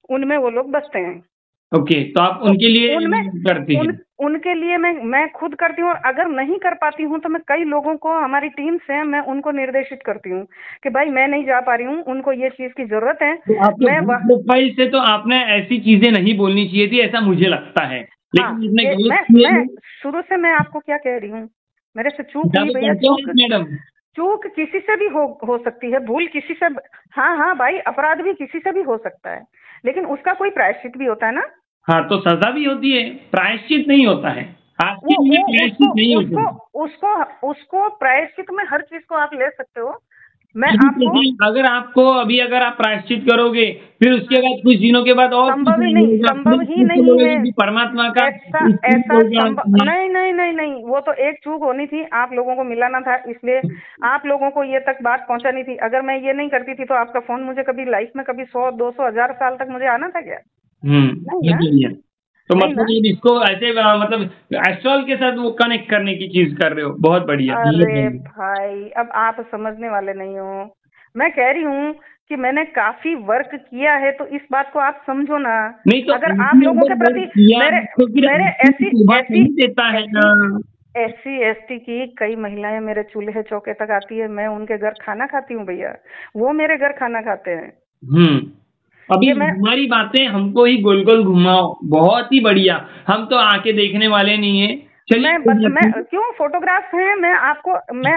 उनमें वो लोग बसते हैं। ओके, तो आप उनके लिए करती हैं? उनके लिए मैं खुद करती हूँ, और अगर नहीं कर पाती हूँ तो मैं कई लोगों को, हमारी टीम से मैं उनको निर्देशित करती हूँ कि भाई मैं नहीं जा पा रही हूँ, उनको ये चीज की जरूरत है। तो प्रोफाइल से तो आपने ऐसी चीजें नहीं बोलनी चाहिए थी, ऐसा मुझे लगता है। मैं शुरू से मैं आपको क्या कह रही हूँ, मेरे से चूक हुई भैया। मैडम, चूक किसी से भी हो सकती है, भूल किसी से, हाँ भाई, अपराध भी किसी से भी हो सकता है, लेकिन उसका कोई प्रायश्चित भी होता है ना। हाँ, तो सजा भी होती है, प्रायश्चित नहीं होता है। उसको प्रायश्चित में हर चीज को आप ले सकते हो। मैं आपको अगर आप प्रायश्चित करोगे, फिर उसके बाद कुछ दिनों के बाद और संभव ही नहीं है परमात्मा का ऐसा नहीं, वो तो एक चूक होनी थी, आप लोगों को मिलाना था, इसलिए आप लोगों को ये तक बात पहुंचानी थी। अगर मैं ये नहीं करती थी तो आपका फोन मुझे कभी लाइफ में कभी 100, 200, 1000 साल तक मुझे आना था क्या? नहीं। तो मतलब इसको ऐसे मतलब एस्ट्रॉल के साथ वो कनेक्ट करने की चीज कर रहे हो, बहुत बढ़िया। अरे भाई, अब आप समझने वाले नहीं हो। मैं कह रही हूँ कि मैंने काफी वर्क किया है, तो इस बात को आप समझो ना। नहीं तो अगर आप लोगों के प्रति मेरे SC ST की कई महिलाएं मेरे चूल्हे चौके तक आती है, मैं उनके घर खाना खाती हूँ भैया, वो मेरे घर खाना खाते हैं। अभी हमारी बातें हमको ही गोल गोल घुमाओ, बहुत ही बढ़िया। हम तो आके देखने वाले नहीं है। मैं क्यों, फोटोग्राफ है, मैं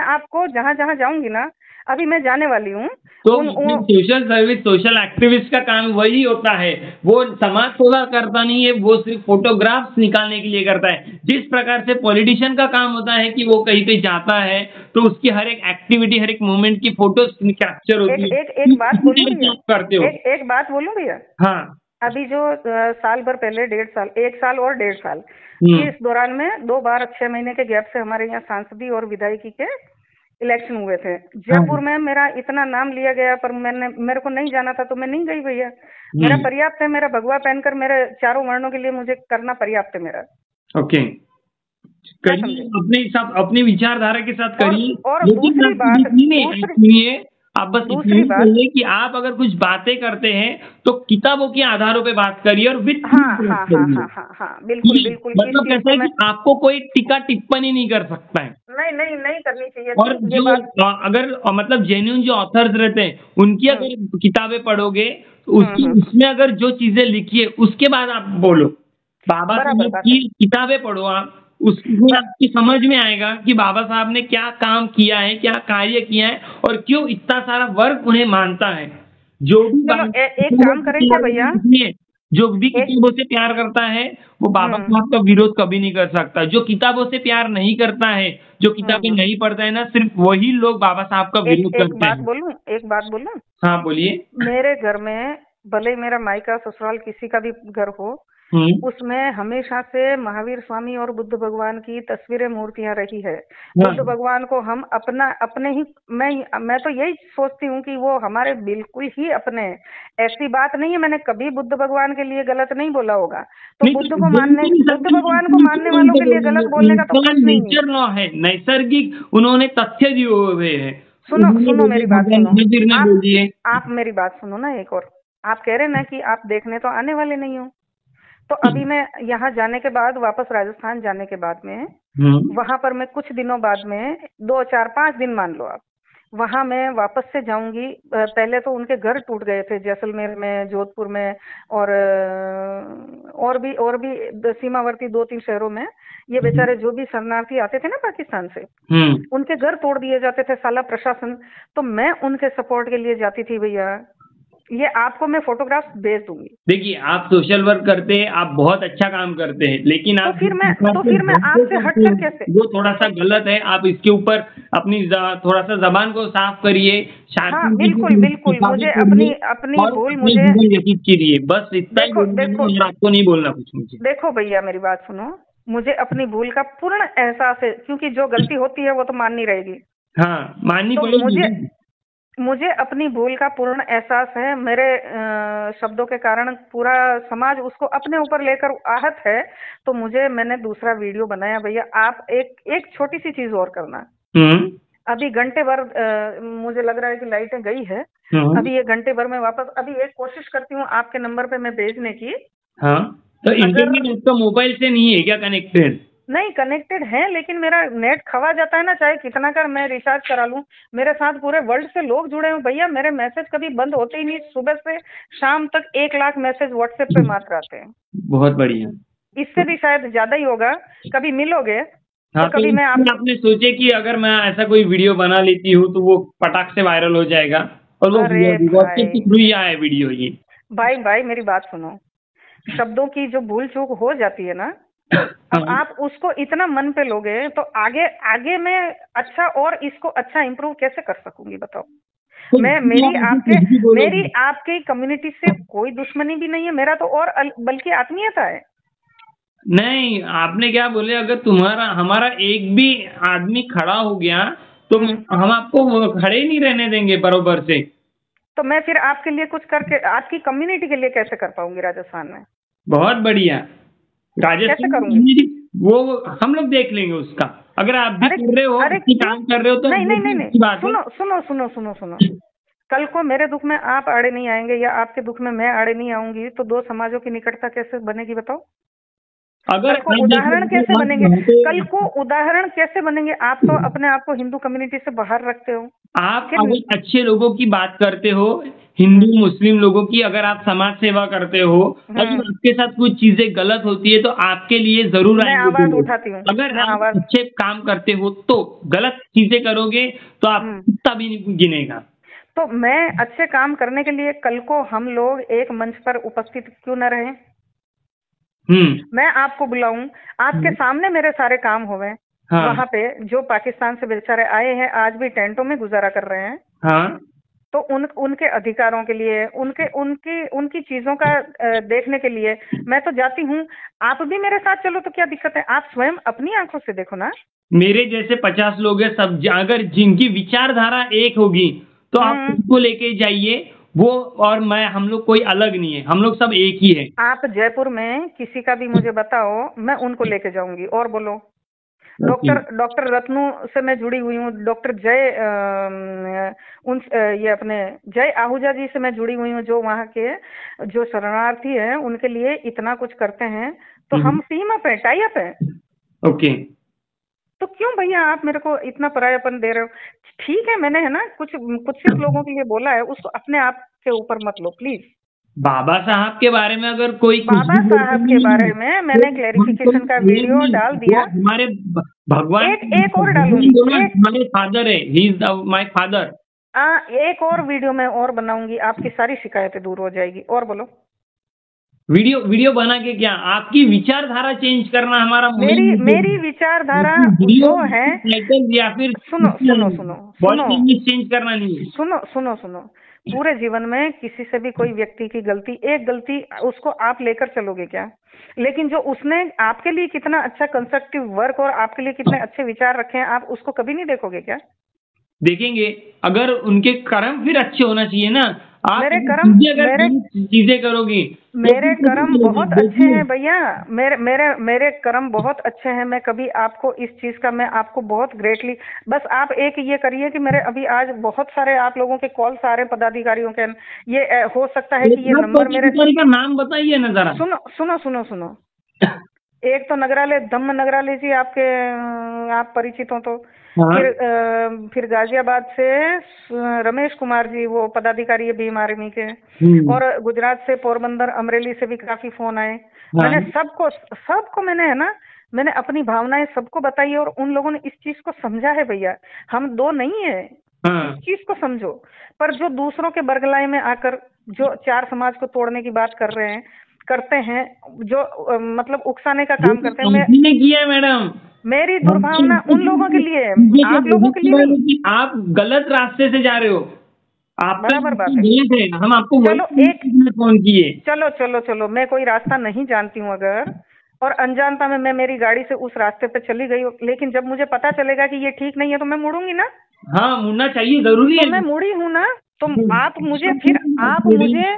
आपको जहाँ जाऊंगी ना, अभी मैं जाने वाली हूँ। तो सोशल सर्विस, सोशल एक्टिविस्ट का काम वही होता है। वो समाज सेवा करता नहीं है, वो सिर्फ फोटोग्राफ्स निकालने के लिए करता है। जिस प्रकार से पॉलिटिशियन का काम होता है कि वो कहीं जाता है तो उसकी हर एक एक्टिविटी, हर एक मूवमेंट की फोटोज कैप्चर होती है। एक बात बोलूं करते हो? एक बात बोलूं भैया? हाँ। अभी जो साल भर पहले 1.5 साल और 1.5 साल इस दौरान में 2 बार 6 महीने के गैप से हमारे यहाँ सांसदी और विधायकी के इलेक्शन हुए थे। जयपुर में मेरा इतना नाम लिया गया, पर मेरे को नहीं जाना था तो मैं नहीं गई भैया। मेरा पर्याप्त है, मेरा भगवा पहनकर मेरे चारों वर्णों के लिए मुझे करना पर्याप्त है मेरा। ओके, करिए अपने साथ, अपनी विचारधारा के साथ करिए। और दूसरी बात, आप बस दूसरी इतना बात, कहिए कि आप अगर कुछ बातें करते हैं तो किताबों के आधारों पे बात करिए और विद हाँ प्रूफ हाँ बात हाँ करिए। हाँ हाँ हाँ, बिल्कुल कि बिल्कुल, इस मतलब चीज कैसा को है मैं, कि आपको कोई टीका टिप्पणी नहीं कर सकता है। नहीं नहीं नहीं करनी चाहिए और थी ये जो बात। अगर मतलब जेन्युइन जो ऑथर्स रहते हैं उनकी हम्म अगर किताबें पढ़ोगे तो उसकी हम्म, उसमें अगर जो चीजें लिखी है उसके बाद आप बोलो। बाबा बराबर साहब बात की है। किताबें पढ़ो आप, उसमें आपकी समझ में आएगा कि बाबा साहब ने क्या काम किया है, क्या कार्य किया है और क्यों इतना सारा वर्ग उन्हें मानता है। जो भी चलो एक काम करेंगे भैया, जो भी एक, किताबों से प्यार करता है वो बाबा हम्म साहब का विरोध कभी नहीं कर सकता। जो किताबों से प्यार नहीं करता है, जो किताबें हम्म, नहीं पढ़ता है ना, सिर्फ वही लोग बाबा साहब का एक विरोध एक करते बात हैं। बोलूं, एक बात बोलूं, हाँ बोलिए। मेरे घर में भले ही मेरा मायका ससुराल किसी का भी घर हो, हम्म। उसमें हमेशा से महावीर स्वामी और बुद्ध भगवान की तस्वीरें, मूर्तियां रही है। हाँ बुद्ध भगवान को हम अपना अपने ही, मैं तो यही सोचती हूँ कि वो हमारे बिल्कुल ही अपने हैं। ऐसी बात नहीं है, मैंने कभी बुद्ध भगवान के लिए गलत नहीं बोला होगा। तो नहीं बुद्ध तो को मानने, बोल नहीं बुद्ध सकते, भगवान को मानने नेचर वालों उनसे के लिए बोलेंगे। गलत बोलने का तो उनका कुछ नहीं है। नेचर लॉ है, नैसर्गिक उन्होंने तथ्य दिए हुए हैं। सुनो उन्होंने सुनो बोलिए, मेरी बात भगवान सुनो, महावीर ने आप बोलिए। आप मेरी बात सुनो ना एक और। आप कह रहे ना कि आप देखने तो आने वाले नहीं हो, तो अभी मैं यहाँ जाने के बाद, वापस राजस्थान जाने के बाद में, हम्म। वहां पर मैं कुछ दिनों बाद में, 2 4 5 दिन मान लो आप, वहां मैं वापस से जाऊंगी। पहले तो उनके घर टूट गए थे जैसलमेर में, जोधपुर में, और और भी सीमावर्ती 2 3 शहरों में। ये बेचारे जो भी शरणार्थी आते थे ना पाकिस्तान से, हम्म। उनके घर तोड़ दिए जाते थे साला प्रशासन। तो मैं उनके सपोर्ट के लिए जाती थी भैया। ये आपको मैं फोटोग्राफ भेज दूंगी। देखिए आप सोशल वर्क करते हैं, आप बहुत अच्छा काम करते हैं, लेकिन तो आप फिर जिस मैं प्रकार तो से फिर मैं बातें आपसे करते हटकर हैं कैसे, वो थोड़ा सा तो गलत है। आप इसके ऊपर अपनी थोड़ा सा जबान को साफ करिए, हाँ शांति जी बिल्कुल की बिल्कुल, किताबें मुझे अपनी पढ़िए अपनी और भूल, अपने मुझे, जीवन व्यतीत कीजिए। बस इतना ही देखो बोलना देखो है और आपको नहीं बोलना कुछ मुझे। देखो भैया मेरी बात सुनो, मुझे अपनी भूल का पूर्ण एहसास है, क्योंकि जो गलती होती है वो तो माननी रहेगी। हाँ माननी तो पड़ेगी मुझे ना। मुझे अपनी भूल का पूर्ण एहसास है। मेरे शब्दों के कारण पूरा समाज उसको अपने ऊपर लेकर आहत है। तो मैंने दूसरा वीडियो बनाया भैया। आप एक एक छोटी सी चीज और करना। हम्म। अभी घंटे भर, मुझे लग रहा है कि लाइटें गई है। हम्म। अभी 1 घंटे भर में वापस, अभी एक कोशिश करती हूँ आपके नंबर पे मैं भेजने की। हाँ तो अगर, इंटरनेट आपका मोबाइल से नहीं है क्या कनेक्टेड? नहीं कनेक्टेड है, लेकिन मेरा नेट खवा जाता है ना, चाहे कितना कर मैं रिचार्ज करा लूं। मेरे साथ पूरे वर्ल्ड से लोग जुड़े हैं भैया, मेरे मैसेज कभी बंद होते ही नहीं। सुबह से शाम तक 1 लाख मैसेज व्हाट्सएप पे मात्र आते हैं। बहुत बढ़िया। इससे भी शायद ज्यादा ही होगा। कभी मिलोगे हाँ तो तो कभी मैं इसमें आपको, आपने सोचे कि अगर मैं ऐसा कोई वीडियो बना लेती हूँ तो वो पटाख से वायरल हो जाएगा और वो अरे व्हाट्सएप के भाई, थ्रू ही आया है वीडियो ये। भाई भाई मेरी बात सुनो, शब्दों की जो भूल चूक हो जाती है ना, अब हाँ। आप उसको इतना मन पे लोगे तो आगे आगे मैं अच्छा, और इसको अच्छा इम्प्रूव कैसे कर सकूंगी बताओ। तो मैं, इसलिए आप ऐसे कुछ भी मेरी बोलोगे। आपकी कम्युनिटी से कोई दुश्मनी भी नहीं है, मेरा तो और बल्कि आत्मीयता है। नहीं आपने क्या बोले, अगर तुम्हारा हमारा एक भी आदमी खड़ा हो गया तो हम आपको खड़े ही नहीं रहने देंगे बरोबर से। तो मैं फिर आपके लिए कुछ करके, आपकी कम्युनिटी के लिए कैसे कर पाऊंगी राजस्थान में? बहुत बढ़िया। कैसे राजस्थान करूंगी? में वो हम लोग देख लेंगे उसका। अगर आप भी अरे कर रहे हो, अरे अच्छी क्यों? काम कर रहे हो तो नहीं वो नहीं नहीं भी नहीं, अच्छी बात है। सुनो सुनो सुनो सुनो सुनो, कल को मेरे दुख में आप आड़े नहीं आएंगे या आपके दुख में मैं आड़े नहीं आऊंगी, तो दो समाजों की निकटता कैसे बनेगी बताओ? अगर कल को आप उदाहरण देखो कैसे आप बनेंगे? यहाँ कल पे को उदाहरण कैसे बनेंगे? आप तो अपने आप को हिंदू कम्युनिटी से बाहर रखते हो। आप फिर अगर अच्छे लोगों की बात करते हो, हिंदू मुस्लिम लोगों की, अगर आप समाज सेवा करते हो, अगर आपके साथ कुछ चीजें गलत होती है तो आपके लिए जरूर मैं आएंगे वो आवाज लोग। उठाती हूँ, अगर मैं आप आवाज, अच्छे काम करते हो तो गलत चीजें करोगे तो आप कुत्ता भी नहीं गिनेगा। तो मैं अच्छे काम करने के लिए कल को हम लोग एक मंच पर उपस्थित क्यों न रहे? मैं आपको बुलाऊं, आपके सामने मेरे सारे काम होवे। हाँ। वहां पे जो पाकिस्तान से बेचारे आए हैं, आज भी टेंटों में गुजारा कर रहे हैं। हाँ। तो उनके अधिकारों के लिए, उनके उनकी उनकी चीजों का देखने के लिए मैं तो जाती हूँ। आप भी मेरे साथ चलो तो क्या दिक्कत है? आप स्वयं अपनी आंखों से देखो ना। मेरे जैसे 50 लोग हैं, सब अगर जिनकी विचारधारा एक होगी तो आप उसको लेके जाइए। वो और मैं, हम लोग कोई अलग नहीं है, हम लोग सब एक ही है। आप जयपुर में किसी का भी मुझे बताओ, मैं उनको लेके जाऊंगी। और बोलो, डॉक्टर रत्नू से मैं जुड़ी हुई हूँ, डॉक्टर जय ये अपने जय आहूजा जी से मैं जुड़ी हुई हूँ, जो वहाँ के जो शरणार्थी हैं उनके लिए इतना कुछ करते हैं, तो हम टीम अप है, टाई अप है। ओके, तो क्यों भैया आप मेरे को इतना परायापन दे रहे हो? ठीक है, मैंने है ना कुछ सिर्फ लोगों के लिए बोला है, उसको अपने आप के ऊपर मत लो प्लीज। बाबा साहब के बारे में अगर कोई बाबा साहब के बारे में मैंने क्लैरिफिकेशन का वीडियो डाल दिया। हमारे भगवान एक और डालूंगी, हमारे फादर है, ही इज माय फादर। एक और वीडियो मैं और बनाऊंगी, आपकी सारी शिकायतें दूर हो जाएगी। और बोलो। वीडियो बना के क्या? आपकी विचारधारा चेंज करना हमारा मेरी विचारधारा जो है, या फिर सुनो चेंज करना नहीं है। सुनो पूरे जीवन में किसी से भी कोई व्यक्ति की एक गलती उसको आप लेकर चलोगे क्या? लेकिन जो उसने आपके लिए कितना अच्छा कंस्ट्रक्टिव वर्क और आपके लिए कितने अच्छे विचार रखे हैं, आप उसको कभी नहीं देखोगे क्या? देखेंगे, अगर उनके कर्म फिर अच्छे होना चाहिए ना। आप मेरे कर्म चीजें करोगी, मेरे कर्म बहुत अच्छे हैं भैया, मेरे कर्म बहुत अच्छे हैं। मैं कभी आपको इस चीज का, मैं आपको बहुत ग्रेटली, बस आप एक ये करिए कि मेरे अभी आज बहुत सारे आप लोगों के कॉल्स आ रहे हैं पदाधिकारियों के, ये हो सकता है कि ये नंबर मेरे का नाम बताइए ना जरा। सुनो एक तो नगरालय, धम्म नगरालय जी, आप परिचित हो तो। फिर गाजियाबाद से रमेश कुमार जी, वो पदाधिकारी है भीम आर्मी के। और गुजरात से पोरबंदर, अमरेली से भी काफी फोन आए। मैंने सबको मैंने है ना, मैंने अपनी भावनाएं सबको बताई और उन लोगों ने इस चीज को समझा है। भैया हम दो नहीं है, इस चीज को समझो। पर जो दूसरों के बरगलाए में आकर जो चार समाज को तोड़ने की बात करते हैं, जो मतलब उकसाने का काम करते हैं, किया है मैडम। मेरी दुर्भावना उन लोगों के लिए, आप लोगों के लिए नहीं। आप गलत रास्ते से जा रहे हो, आप बराबर बात है। हम आपको फोन किए। चलो मैं कोई रास्ता नहीं जानती हूँ अगर, और अनजानता में मैं मेरी गाड़ी से उस रास्ते पे चली गई, लेकिन जब मुझे पता चलेगा कि ये ठीक नहीं है तो मैं मुड़ूंगी ना। हाँ, मुड़ना चाहिए, जरूरी है। मैं मुड़ी हूँ ना, तो आप मुझे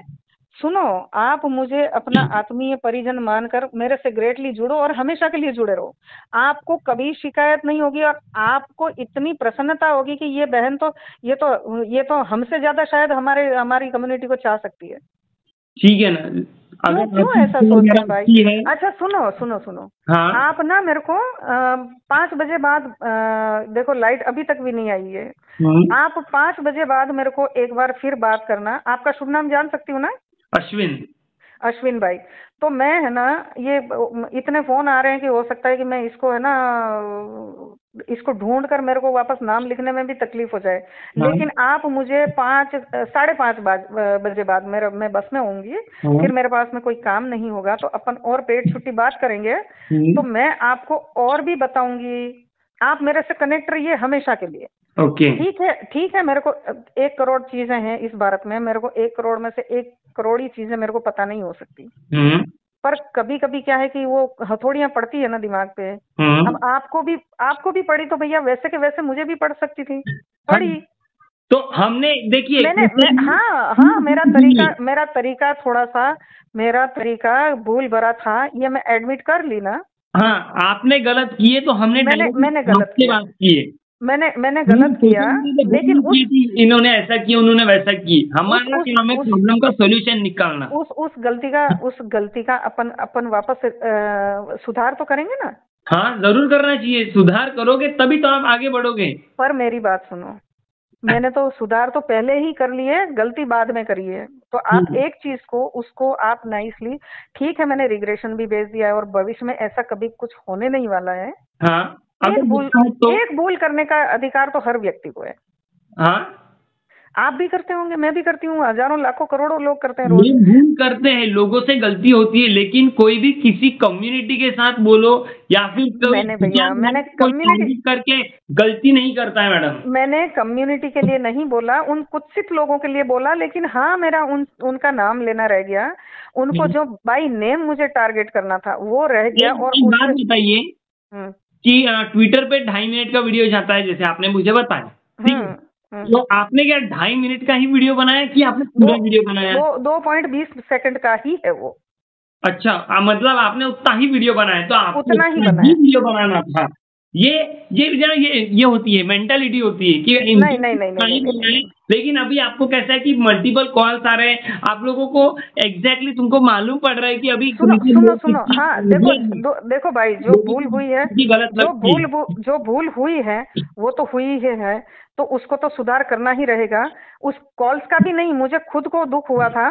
सुनो, आप मुझे अपना आत्मीय परिजन मानकर मेरे से ग्रेटली जुड़ो और हमेशा के लिए जुड़े रहो। आपको कभी शिकायत नहीं होगी और आपको इतनी प्रसन्नता होगी कि ये बहन तो ये तो हमसे ज्यादा शायद हमारी कम्युनिटी को चाह सकती है। ठीक है ना? क्यों ऐसा सोचते हैं भाई? अच्छा सुनो हाँ? आप ना मेरे को 5 बजे बाद, देखो लाइट अभी तक भी नहीं आई है, आप 5 बजे बाद मेरे को एक बार फिर बात करना। आपका शुभ नाम जान सकती हूँ ना? अश्विन भाई। तो मैं है ना, ये इतने फोन आ रहे हैं कि हो सकता है कि मैं इसको है ना, इसको ढूंढ कर मेरे को वापस नाम लिखने में भी तकलीफ हो जाए। लेकिन आप मुझे 5:30 बजे बाद मैं बस में होंगी, फिर मेरे पास में कोई काम नहीं होगा, तो अपन और पेट छुट्टी बात करेंगे। तो मैं आपको और भी बताऊंगी, आप मेरे से कनेक्ट रहिए हमेशा के लिए। ओके, ठीक है। मेरे को 1 करोड़ चीजें हैं इस भारत में, मेरे को 1 करोड़ में से 1 करोड़ ही चीजें मेरे को पता नहीं हो सकती। पर कभी कभी क्या है कि वो हथौड़ियां पड़ती है ना दिमाग पे। अब आपको भी पड़ी तो भैया वैसे के वैसे मुझे भी पड़ सकती थी, पड़ी। तो हमने देखिए, हाँ मेरा तरीका भूल भरा था, ये मैं एडमिट कर ली ना। हाँ, आपने गलत किए तो हमने गलत किए। मैंने गलत किया, लेकिन इन्होंने ऐसा किया, उन्होंने वैसा किया। हमारा काम है प्रॉब्लम का सॉल्यूशन निकालना। उस गलती का अपन वापस सुधार तो करेंगे ना। हाँ, जरूर करना चाहिए। सुधार करोगे तभी तो आप आगे बढ़ोगे। पर मेरी बात सुनो, मैंने तो सुधार तो पहले ही कर लिए, गलती बाद में करी है। तो आप एक चीज को, उसको आप नाइसली, ठीक है मैंने रिग्रेशन भी भेज दिया है और भविष्य में ऐसा कभी कुछ होने नहीं वाला है। हाँ, एक भूल करने का अधिकार तो हर व्यक्ति को है। हाँ, आप भी करते होंगे, मैं भी करती हूँ, हजारों लाखों करोड़ों लोग करते हैं, रोज भूल करते हैं, लोगों से गलती होती है। लेकिन कोई भी किसी कम्युनिटी के साथ बोलो या फिर मैंने कम्युनिटी करके गलती नहीं करता है मैडम। मैंने कम्युनिटी के लिए नहीं बोला, उन कुछ लोगों के लिए बोला। लेकिन हाँ, मेरा उनका नाम लेना रह गया। उनको जो बाई नेम मुझे टारगेट करना था वो रह गया। और बात बताइए कि ट्विटर पे 2.5 मिनट का वीडियो जाता है, जैसे आपने मुझे बताया, तो आपने क्या 2.5 मिनट का ही वीडियो बनाया कि आपने पूरा वीडियो बनाया? 2.20 सेकंड का ही है वो। अच्छा, मतलब आपने उतना ही वीडियो बनाया, तो आपको उतना ही वीडियो बनाना था। ये होती है, मेंटालिटी होती है कि नहीं। लेकिन अभी आपको कैसा है कि मल्टीपल कॉल्स आ रहे हैं, आप लोगों को एग्जैक्टली तुमको मालूम पड़ रहा है कि अभी सुनो हाँ, देखो भाई, जो भूल हुई है, जो भूल हुई है वो तो हुई ही है, तो उसको तो सुधार करना ही रहेगा। उस कॉल्स का भी नहीं, मुझे खुद को दुख हुआ था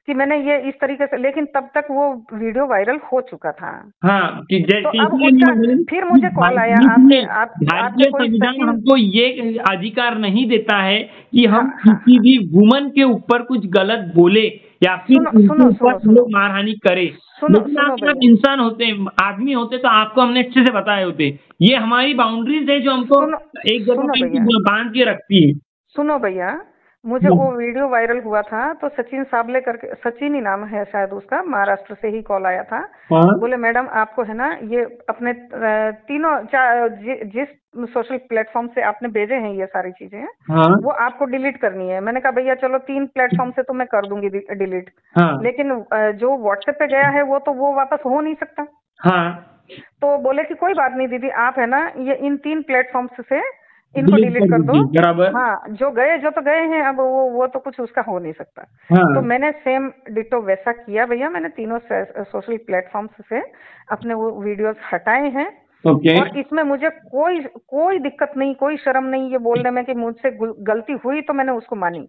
कि मैंने ये इस तरीके से, लेकिन तब तक वो वीडियो वायरल हो चुका था। हाँ, कि तो अब उसका फिर मुझे कॉल आया भारतीय संविधान हमको ये अधिकार नहीं देता है कि हम किसी भी वुमन के ऊपर कुछ गलत बोले या फिर सुनो मारहानि करे। लेकिन आप इंसान होते हैं, आदमी होते, तो आपको हमने अच्छे से बताए होते। ये हमारी बाउंड्रीज है जो हमको एक जगह बांध के रखती है। सुनो भैया, मुझे वो वीडियो वायरल हुआ था तो सचिन साबले करके, सचिन ही नाम है शायद उसका, महाराष्ट्र से ही कॉल आया था। बोले मैडम आपको है ना ये अपने तीनों जिस सोशल प्लेटफॉर्म से आपने भेजे हैं ये सारी चीजें, वो आपको डिलीट करनी है। मैंने कहा भैया चलो 3 प्लेटफॉर्म से तो मैं कर दूंगी डिलीट, लेकिन जो व्हाट्सएप पे गया है वो वापस हो नहीं सकता। तो बोले कि कोई बात नहीं दीदी, आप है ना ये इन 3 प्लेटफॉर्म्स से इनको डिलीट कर दो। बराबर। हाँ, जो तो गए हैं, अब वो तो कुछ उसका हो नहीं सकता। तो मैंने सेम डिटो वैसा किया भैया, मैंने तीनों सोशल प्लेटफॉर्म्स से अपने वो वीडियोस हटाए हैं। और इसमें मुझे कोई दिक्कत नहीं, कोई शर्म नहीं ये बोलने में कि मुझसे गलती हुई तो मैंने उसको मानी।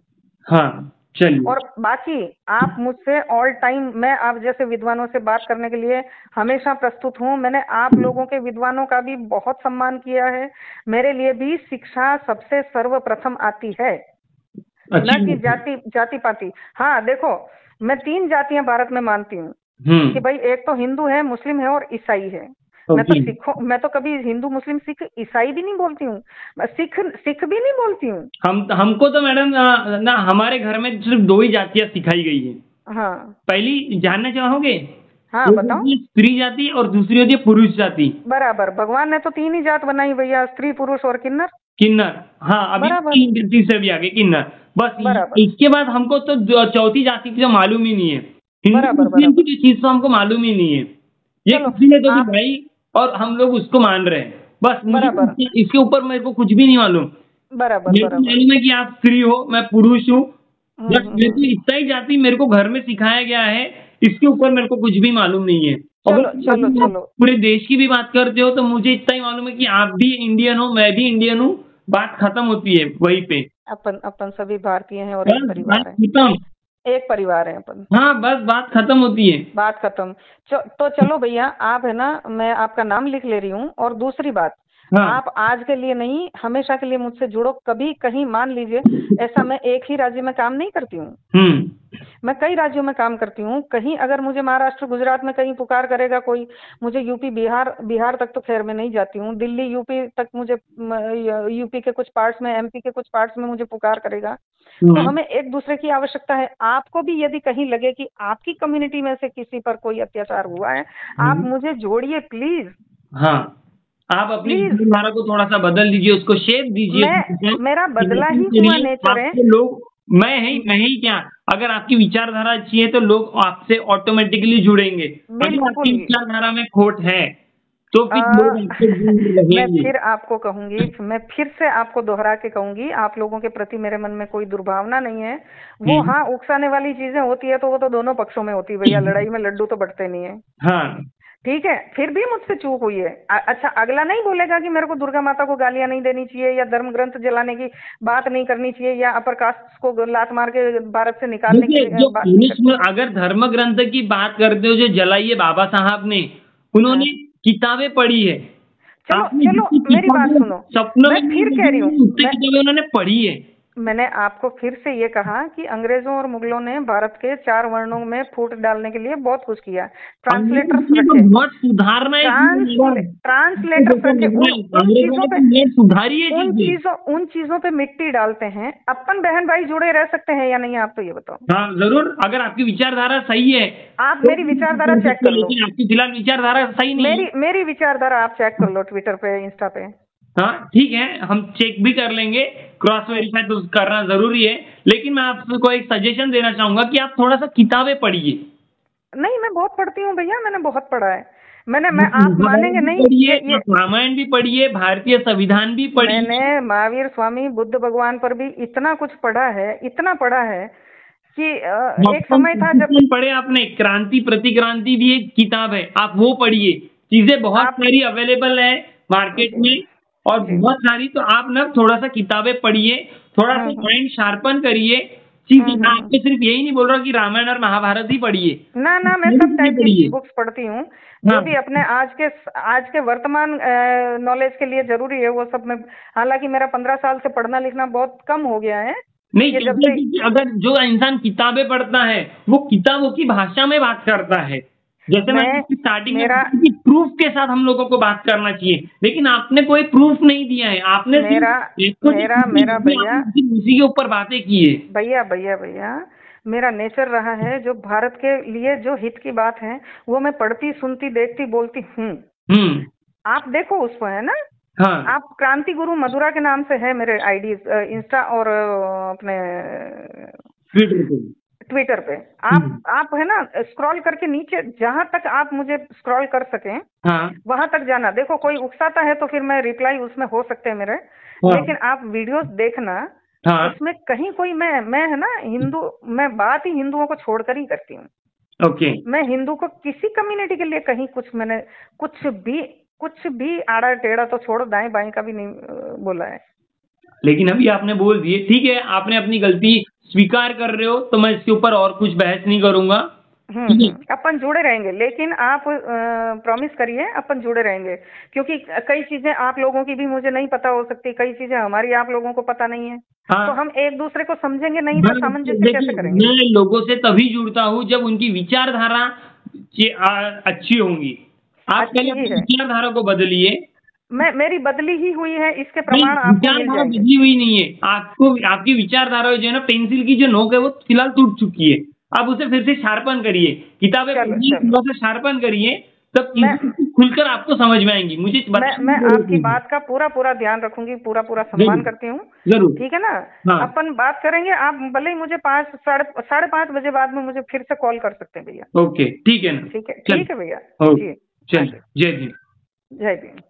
चलिए। और बाकी आप मुझसे ऑल टाइम, मैं आप जैसे विद्वानों से बात करने के लिए हमेशा प्रस्तुत हूँ। मैंने आप लोगों के विद्वानों का भी बहुत सम्मान किया है। मेरे लिए भी शिक्षा सबसे सर्वप्रथम आती है, न कि जाति पाति। हाँ देखो, मैं 3 जातियां भारत में मानती हूँ कि भाई एक तो हिंदू है, मुस्लिम है और ईसाई है। मैं तो कभी हिंदू मुस्लिम सिख ईसाई भी नहीं बोलती हूँ, सिख भी नहीं बोलती हूँ। हमको तो मैडम ना हमारे घर में सिर्फ 2 ही जातियां सिखाई गई है। पहली जानना चाहोगे? हाँ बताओ। स्त्री जाति और दूसरी होती है पुरुष जाति। बराबर, भगवान ने तो 3 ही जात बनाई भैया, स्त्री पुरुष और किन्नर। हाँ, अभी तीसरे भी आगे किन्नर। बस इसके बाद हमको तो चौथी जाति की तो मालूम ही नहीं है। हिंदू की चीज तो हमको मालूम ही नहीं है। ये किसी ने तो भाई, और हम लोग उसको मान रहे हैं। बस मुझे इसके ऊपर मेरे को कुछ भी नहीं मालूम। मालूम है कि आप स्त्री हो, मैं पुरुष हूँ। बस मेरे को इतना ही जाति मेरे को घर में सिखाया गया है, इसके ऊपर मेरे को कुछ भी मालूम नहीं है। चलो। पूरे देश की भी बात करते हो तो मुझे इतना ही मालूम है कि आप भी इंडियन हो, मैं भी इंडियन हूँ। बात खत्म होती है वहीं पे। अपन सभी भारतीय हैं और एक परिवार है अपन। हाँ, बस बात खत्म होती है। बात खत्म। तो चलो भैया, आप है ना, मैं आपका नाम लिख ले रही हूँ। और दूसरी बात, आप आज के लिए नहीं, हमेशा के लिए मुझसे जुड़ो। कभी कहीं मान लीजिए ऐसा, मैं एक ही राज्य में काम नहीं करती हूँ, मैं कई राज्यों में काम करती हूँ। कहीं अगर मुझे महाराष्ट्र गुजरात में कहीं पुकार करेगा कोई, मुझे यूपी बिहार तक तो खैर मैं नहीं जाती हूँ, दिल्ली यूपी तक मुझे, यूपी के कुछ पार्ट्स में, एमपी के कुछ पार्ट्स में मुझे पुकार करेगा। तो हमें एक दूसरे की आवश्यकता है। आपको भी यदि कहीं लगे कि आपकी कम्युनिटी में से किसी पर कोई अत्याचार हुआ है, आप मुझे जोड़िए प्लीज। आप अपनी विचारधारा को थोड़ा सा बदल दीजिए, उसको शेप दीजिए। मेरा बदला ही हुआ नेचर है। लोग मैं ही क्या, अगर आपकी विचारधारा अच्छी है तो लोग आपसे ऑटोमेटिकली जुड़ेंगे। अगर आपकी विचारधारा में खोट है तो मैं फिर आपको कहूंगी, मैं फिर से आपको दोहरा के कहूंगी, आप लोगों के प्रति मेरे मन में कोई दुर्भावना नहीं है। वो हाँ, उकसाने वाली चीजें होती है तो वो तो दोनों पक्षों में होती है भैया, लड़ाई में लड्डू तो बढ़ते नहीं है। ठीक है, फिर भी मुझसे चूक हुई है। अच्छा, अगला नहीं बोलेगा कि मेरे को दुर्गा माता को गालियां नहीं देनी चाहिए, या धर्म ग्रंथ जलाने की बात नहीं करनी चाहिए, या अपर कास्ट को लात मार के भारत से निकालने की बात। अगर धर्म ग्रंथ की बात करते हो, जो जलाई है बाबा साहब ने, उन्होंने किताबें पढ़ी है। चलो मेरी बात सुनो, सपनों में फिर कह रही हूँ, किताबें उन्होंने पढ़ी है। मैंने आपको फिर से ये कहा कि अंग्रेजों और मुगलों ने भारत के 4 वर्णों में फूट डालने के लिए बहुत कुछ किया। ट्रांसलेटर्स रखे, बहुत सुधारना है, ट्रांसलेटर्स रखे, उन चीजों पे मिट्टी डालते हैं। अपन बहन भाई जुड़े रह सकते हैं या नहीं, आप तो ये बताओ। हाँ जरूर, अगर आपकी विचारधारा सही है। आप मेरी विचारधारा चेक कर लो। लेकिन आपकी फिलहाल विचारधारा सही नहीं। मेरी विचारधारा आप चेक कर लो ट्विटर पे, इंस्टा पे। हाँ ठीक है, हम चेक भी कर लेंगे, क्रॉस वेरीफाई तो करना जरूरी है। लेकिन मैं आपको एक सजेशन देना चाहूंगा कि आप थोड़ा सा किताबें पढ़िए। नहीं, मैं बहुत पढ़ती हूँ भैया, मैंने बहुत पढ़ा है। मैं आप मानेंगे नहीं, पढ़िए, रामायण भी पढ़िए, भारतीय संविधान भी पढ़िए। मैंने महावीर स्वामी बुद्ध भगवान पर भी इतना कुछ पढ़ा है, इतना पढ़ा है कि एक समय था जब पढ़े आपने, क्रांति प्रतिक्रांति भी एक किताब है, आप वो पढ़िए। चीजें बहुत सारी अवेलेबल है मार्केट में और बहुत सारी, तो आप ना थोड़ा सा किताबें पढ़िए, थोड़ा सा माइंड शार्पन करिए। चीजें आपको सिर्फ यही नहीं बोल रहा कि रामायण और महाभारत ही पढ़िए ना, मैं सब टाइप की बुक्स पढ़ती हूँ, जो भी अपने आज के वर्तमान नॉलेज के लिए जरूरी है वो सब मैं, हालांकि मेरा 15 साल से पढ़ना लिखना बहुत कम हो गया है। नहीं, अगर जो इंसान किताबें पढ़ता है वो किताबों की भाषा में बात करता है। जैसे मैं स्टार्टिंग में प्रूफ के साथ हम लोगों को बात करना चाहिए, लेकिन आपने कोई प्रूफ नहीं दिया है, आपने मेरा भैया उसी के ऊपर बातें की है। भैया मेरा नेचर रहा है, जो भारत के लिए जो हित की बात है वो मैं पढ़ती, सुनती, देखती, बोलती हूँ। आप देखो उसको, है ना। हाँ। आप क्रांति गुरु मधुरा के नाम से है मेरे आईडी इंस्टा और अपने ट्विटर पे। आप है ना, स्क्रॉल करके नीचे जहां तक आप मुझे स्क्रॉल कर सकें, हाँ। वहां तक जाना। देखो कोई उकसाता है तो फिर मैं रिप्लाई उसमें हो सकते हैं मेरे, लेकिन आप वीडियोस देखना। हाँ। उसमें कहीं कोई मैं है ना हिंदू, मैं बात ही हिंदुओं को छोड़कर ही करती हूँ। ओके। मैं हिंदू को किसी कम्युनिटी के लिए कहीं मैंने कुछ भी आड़ा टेढ़ा तो छोड़ो, दाएं बाएं का भी नहीं बोला है। लेकिन अभी आपने बोल दिए, ठीक है, आपने अपनी गलती स्वीकार कर रहे हो, तो मैं इसके ऊपर और कुछ बहस नहीं करूंगा। अपन जुड़े रहेंगे, लेकिन आप प्रॉमिस करिए अपन जुड़े रहेंगे, क्योंकि कई चीजें आप लोगों की भी मुझे नहीं पता हो सकती, कई चीजें हमारी आप लोगों को पता नहीं है। हाँ। तो हम एक दूसरे को समझेंगे नहीं तो सामंजस्य कैसे करेंगे। मैं लोगों से तभी जुड़ता हूँ जब उनकी विचारधारा अच्छी होंगी। आप पहले विचारधारा को बदलिए। मेरी बदली ही हुई है, इसके प्रमाण आपको मिल जाएंगे। बदली हुई नहीं है, आपकी विचारधारा जो है ना, पेंसिल की जो नोक है वो फिलहाल टूट चुकी है, आप उसे फिर से शार्पन करिए, किताबें पढ़िए, थोड़ा सा शार्पन करिए, तब खुलकर आपको समझ में आएंगी। मैं आपकी बात का पूरा ध्यान रखूंगी, पूरा सम्मान करती हूँ। जरूर, ठीक है ना। हाँ। अपन बात करेंगे, आप भले ही मुझे 5-5:30 बजे बाद में मुझे फिर से कॉल कर सकते हैं भैया। ओके, ठीक है ना। ठीक है भैया। जय हिंद। जय भीम।